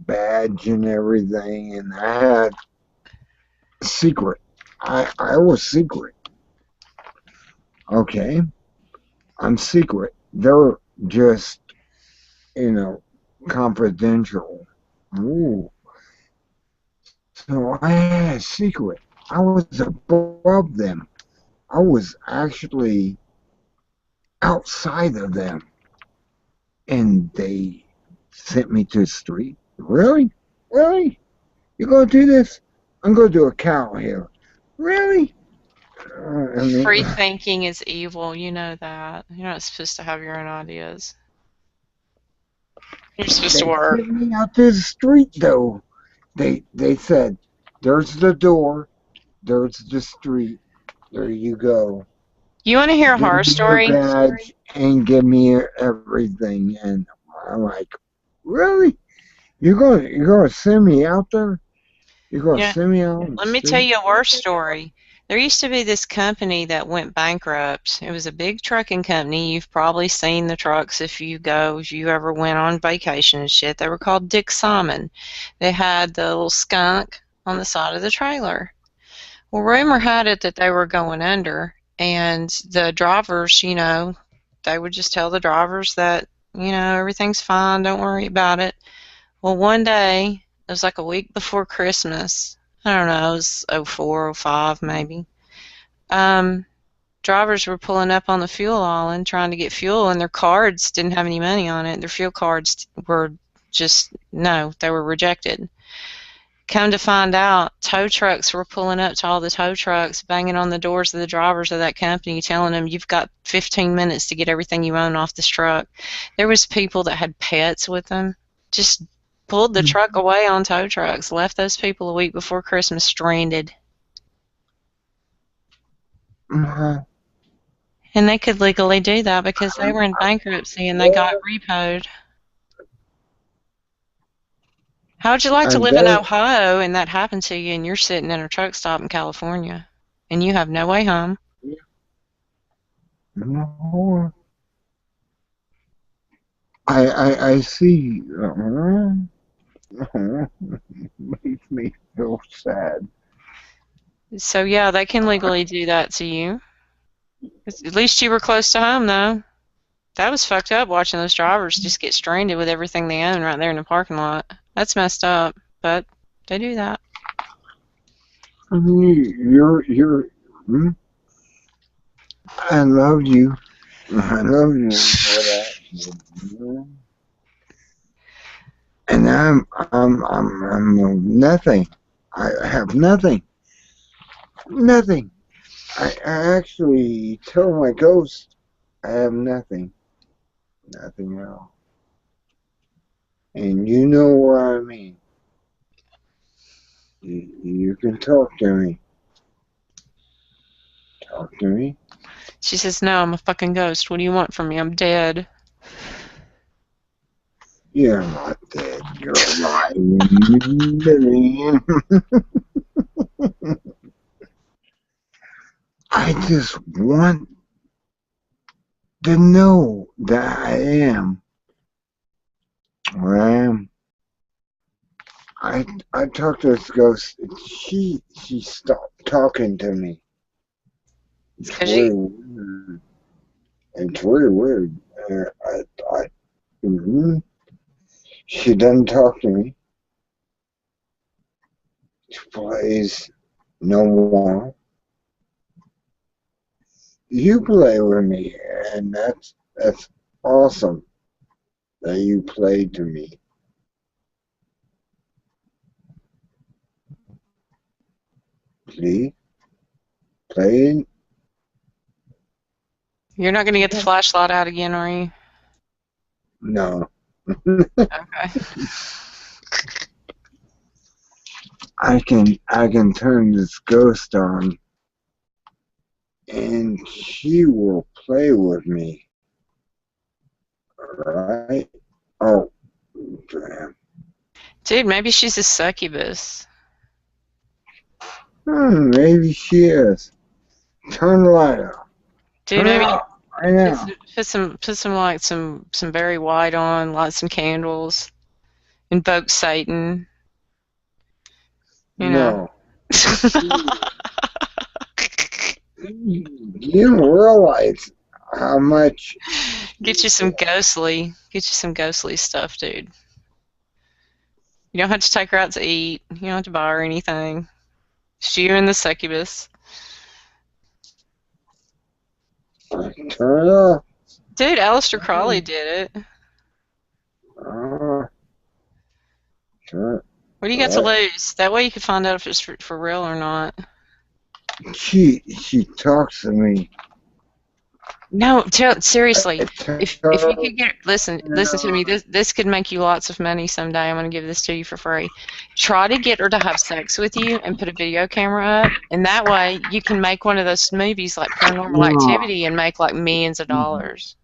badge and everything, and I had secret. I was secret. Okay, I'm secret. They're just confidential. Ooh. So I had a secret. I was above them. I was actually outside of them. And they sent me to the street. Really? Really? You're going to do this? I'm going to do a cow here. Really? Free thinking is evil. You know that. You're not supposed to have your own ideas. You're supposed to They work. sent me out to the street, though. They said, there's the door. There's the street. There you go. You want to hear a Give horror me story? a badge and give me everything. And I'm like, really? You're gonna send me out there? You're gonna Yeah. send me out on the Let me tell street? you a worse story. There used to be this company that went bankrupt. It was a big trucking company. You've probably seen the trucks if you ever went on vacation and shit. They were called Dick Simon. They had the little skunk on the side of the trailer. Well, rumor had it that they were going under, and the drivers, they would just tell the drivers that, everything's fine, don't worry about it. Well, one day, it was like a week before Christmas. I don't know, it was '04, '05 maybe. Um, Drivers were pulling up on the fuel island trying to get fuel, and their cards didn't have any money on it. Their fuel cards were just, no, they were rejected. Come to find out, tow trucks were pulling up to all the tow trucks, banging on the doors of the drivers of that company, telling them, you've got 15 minutes to get everything you own off this truck. There was people that had pets with them, just pulled the truck away on tow trucks, left those people a week before Christmas stranded. Uh, And they could legally do that because they were in bankruptcy and they got repoed. How would you like to I live in bet. Ohio and that happened to you and you're sitting in a truck stop in California and you have no way home? No. I see. Makes me feel sad. So yeah, they can legally do that to you. At least you were close to home though. That was fucked up watching those drivers just get stranded with everything they own right there in the parking lot. That's messed up, but they do that. I mean, hmm? I love you. I love you for that. And I'm nothing. I have nothing. Nothing. I actually told my ghost I have nothing. Nothing at all. And you know what I mean. You can talk to me. Talk to me. She says, no, I'm a fucking ghost. What do you want from me? I'm dead. You're not dead. You're alive and living. I just want to know that I am where I am. I talked to this ghost. She stopped talking to me. It's really weird. It's really weird. She doesn't talk to me. She plays no more. You play with me, and that's awesome that you played to me. Please, play. You're not going to get the flashlight out again, are you? No, Okay. I can turn this ghost on, and she will play with me. Right? Oh, damn. Dude, maybe she's a succubus. Maybe she is. Turn the light off. Dude, Turn it maybe off right now. put some very white on, light some candles, invoke Satan. You know. No. You don't realize how much. Get you some ghostly stuff, dude. You don't have to take her out to eat. You don't have to buy her anything. Just you and the succubus. Turn it off. Dude, Aleister Crowley did it. Turn. What do you got to lose? That way you can find out if it's for real or not. She talks to me No, seriously. If you Turn could get listen to me. This could make you lots of money someday. I'm gonna give this to you for free. Try to get her to have sex with you and put a video camera up, and that way you can make one of those movies like Paranormal no. Activity and make like millions of dollars.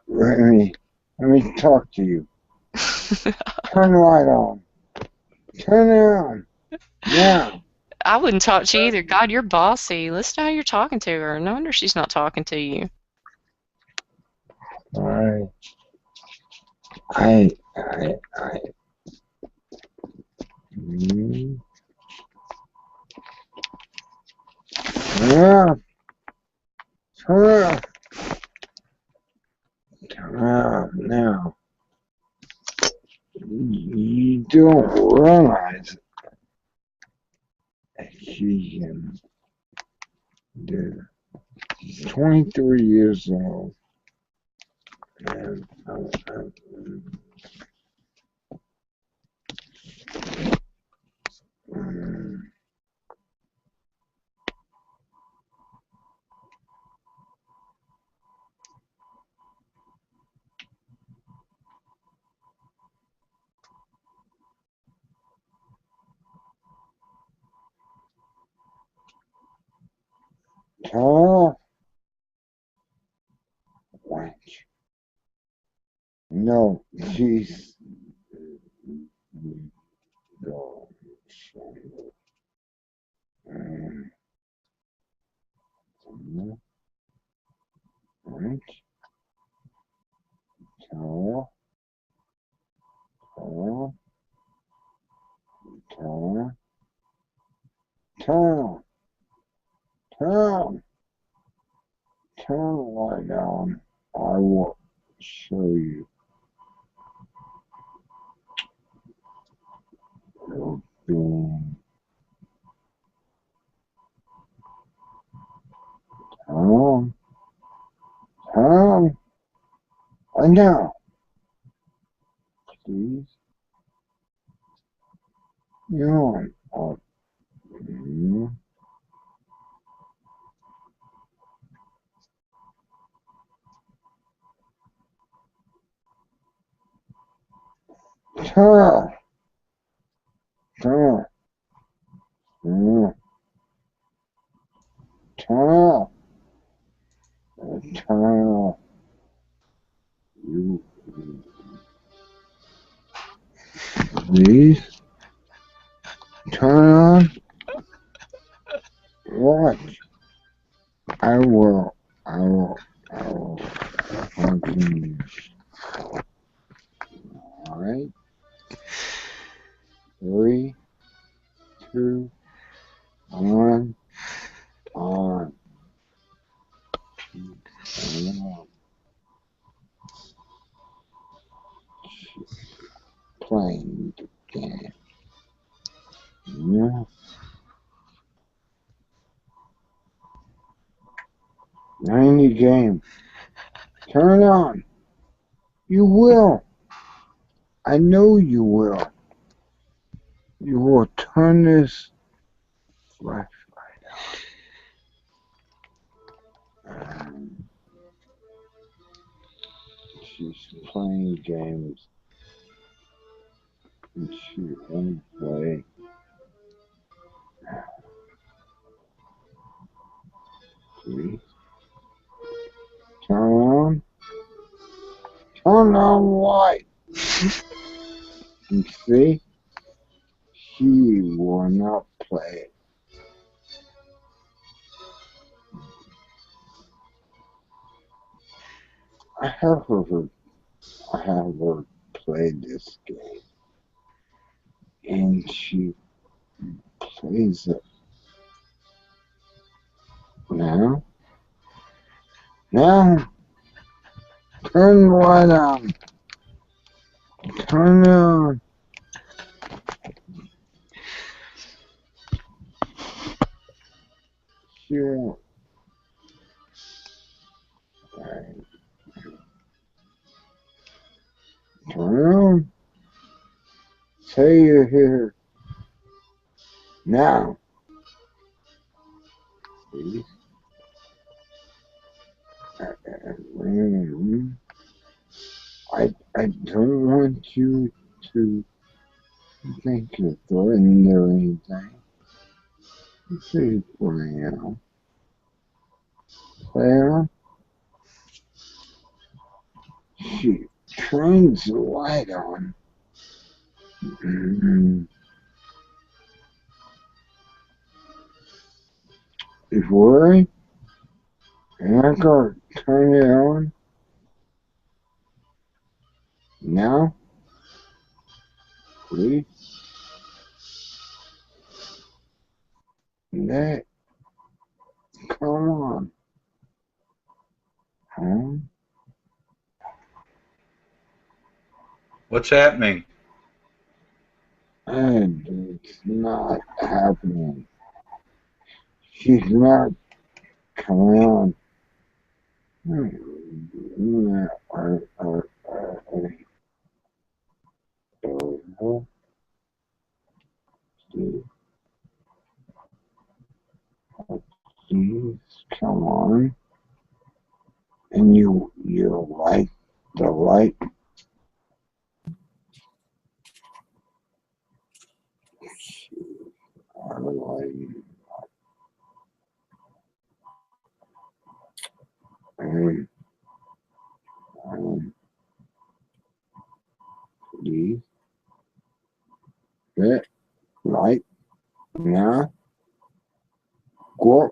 Let me talk to you. Turn the light on. Turn it on. Now. I wouldn't talk to you either. God, you're bossy. Listen to how you're talking to her. No wonder she's not talking to you. I, mm, yeah, turn up now. You don't realize that she can do. She's 23 years old. And, mm, oh, wench. No, she's no, um, wench. Tell, tell, tell, tell, tell, turn the light on. I will show you. It'll be on, on, and now, please, yawn. Mm, turn, turn, mm, turn, turn, you, please, turn on, watch. I will, I will, I will, continue. Alright, 3, 2, 1, on. Playing the game. Yeah. 90 game. Turn on. You will. I know you will. You will turn this flashlight on. She's playing games. And she won't play. Please. Turn on. Turn on light. You see? She will not play. I have her play this game. And she plays it now. Now, turn the light on. Turn it on. She won't. Right. Turn it on. Say you're here. Now. please. Mm, I don't want you to think you're threatened or anything. Please play out. Well, she turns the light on. Mm, before I go turn it on now, please. That come on, huh? What's happening? And it's not happening. She's not coming on. Mm, Please come on. And you like the light. I like um, please that light now. Go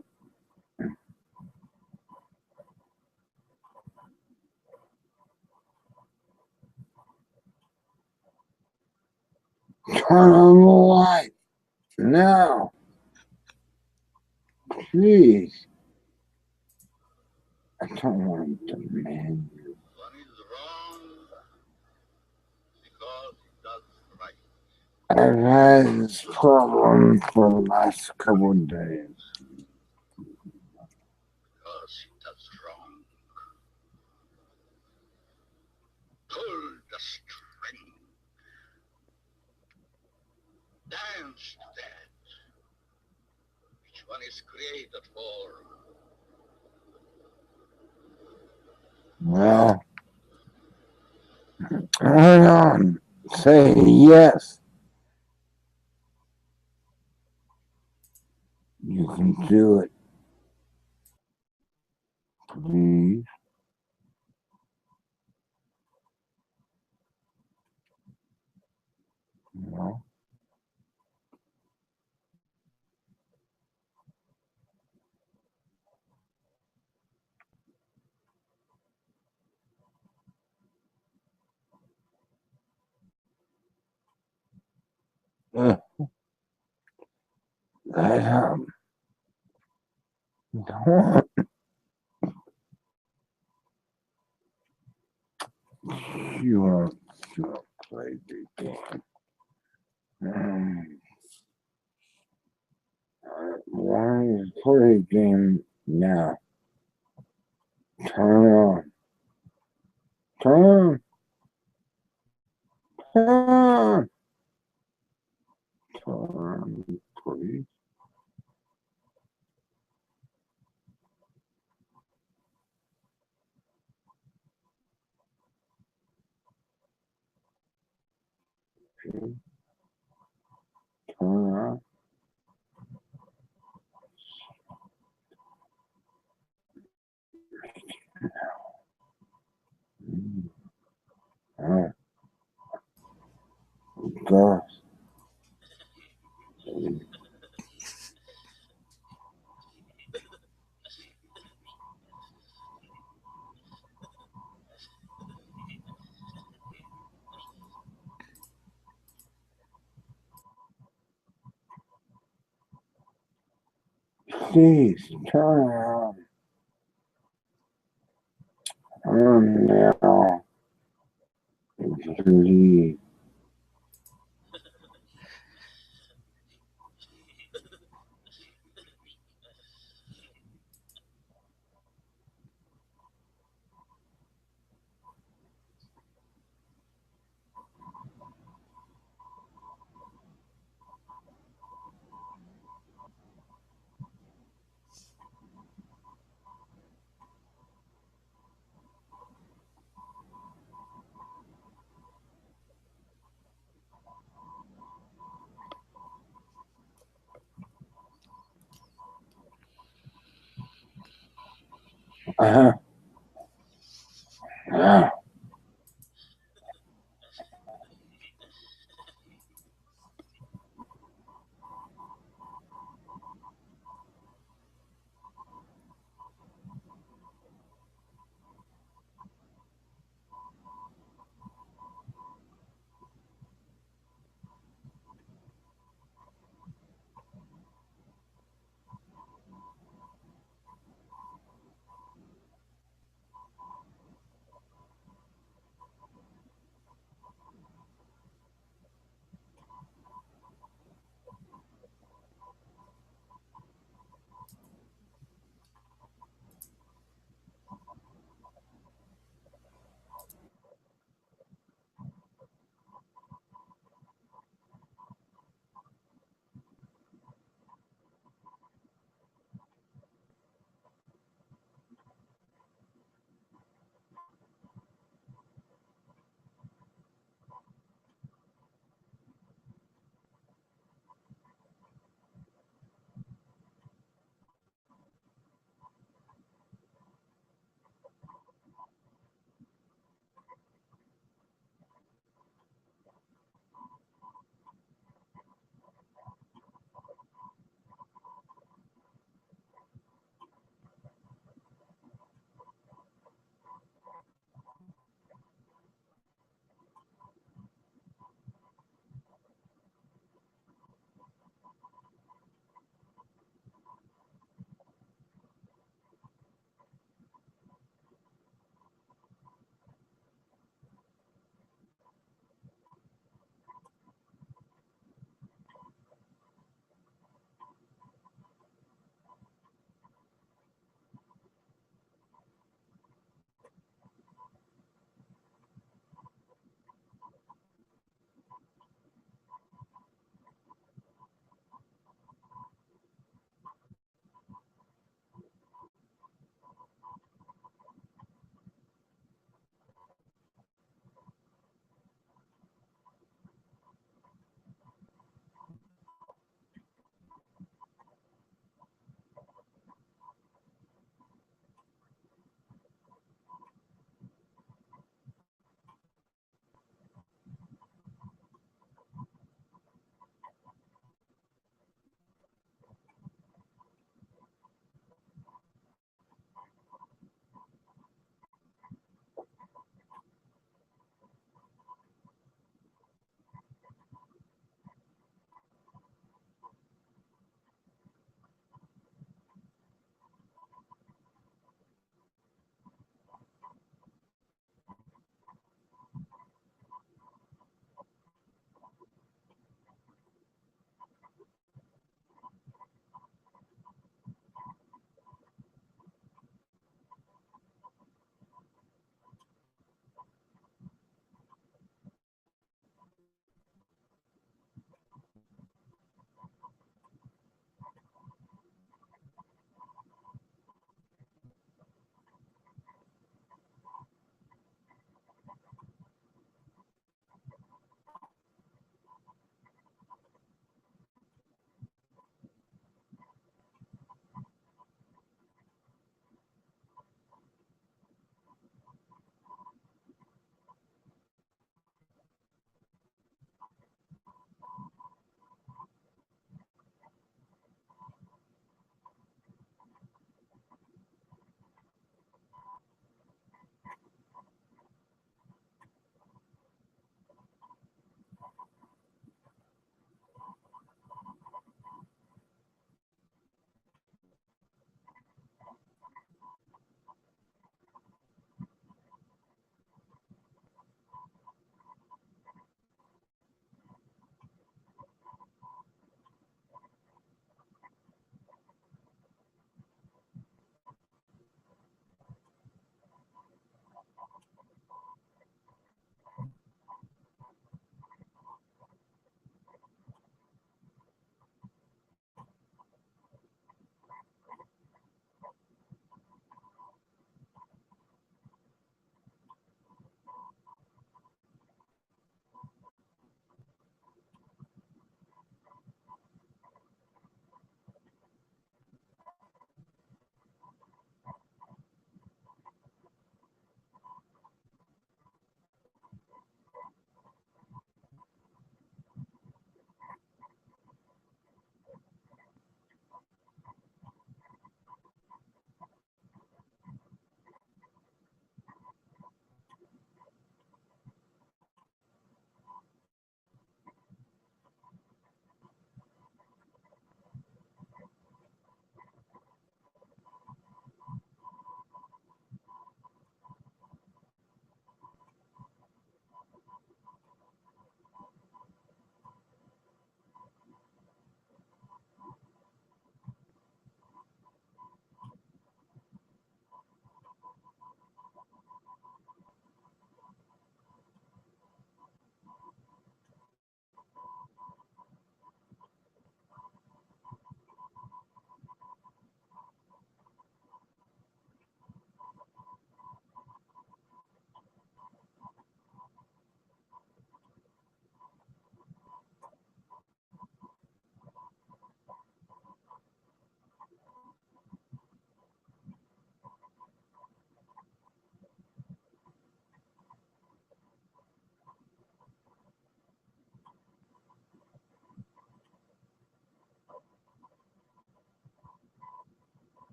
turn on the light now, please. I don't want to demand you. One is wrong because he does right. I've had this problem for the last couple of days. Because he does wrong. Pull the string. Dance to that. Which one is created for? Well, hang on. Say yes. You can do it. Please. No. Uh, that don't you want to play the game? Why is play the game now? Turn it on. Turn. Turn. Turn, please. Turn on. Oh, gosh. Please, turn on. Turn now. Please. Uh-huh. Ah.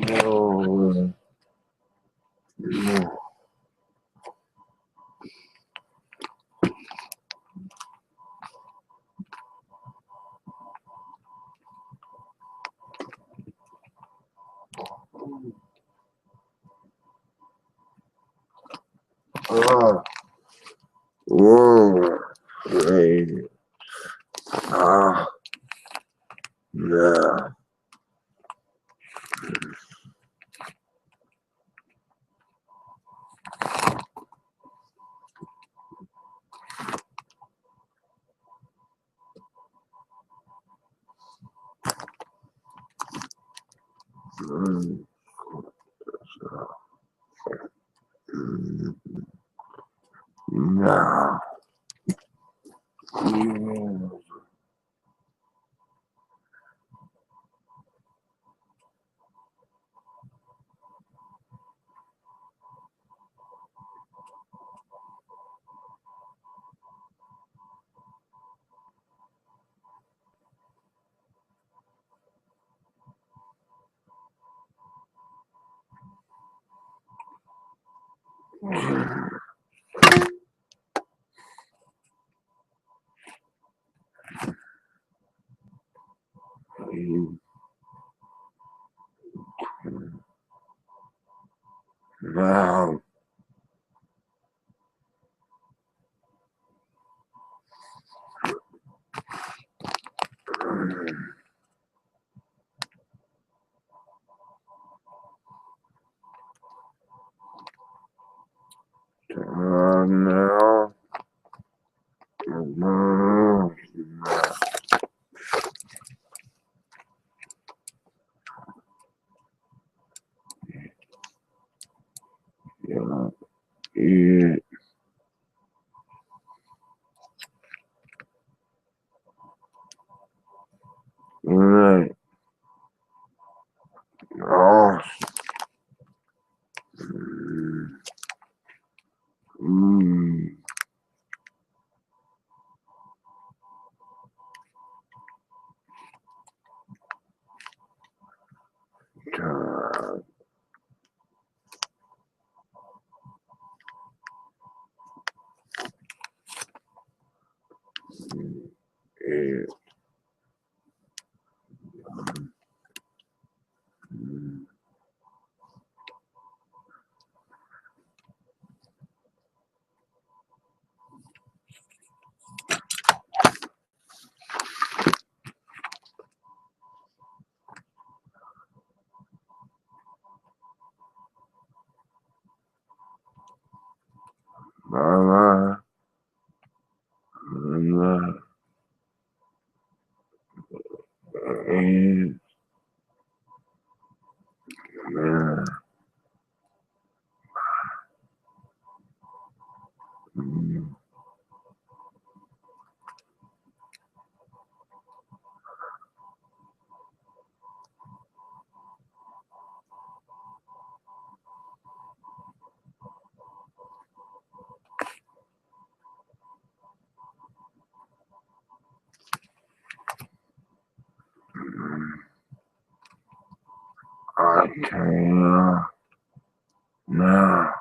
Oh, yeah. Oh, whoa, hey, ah, yeah. Mm, mm, yeah. Mm, now, now, no, yeah, yeah, right, oh, mm, God, yeah, mama, mama, and, yeah, mm, I can't, no.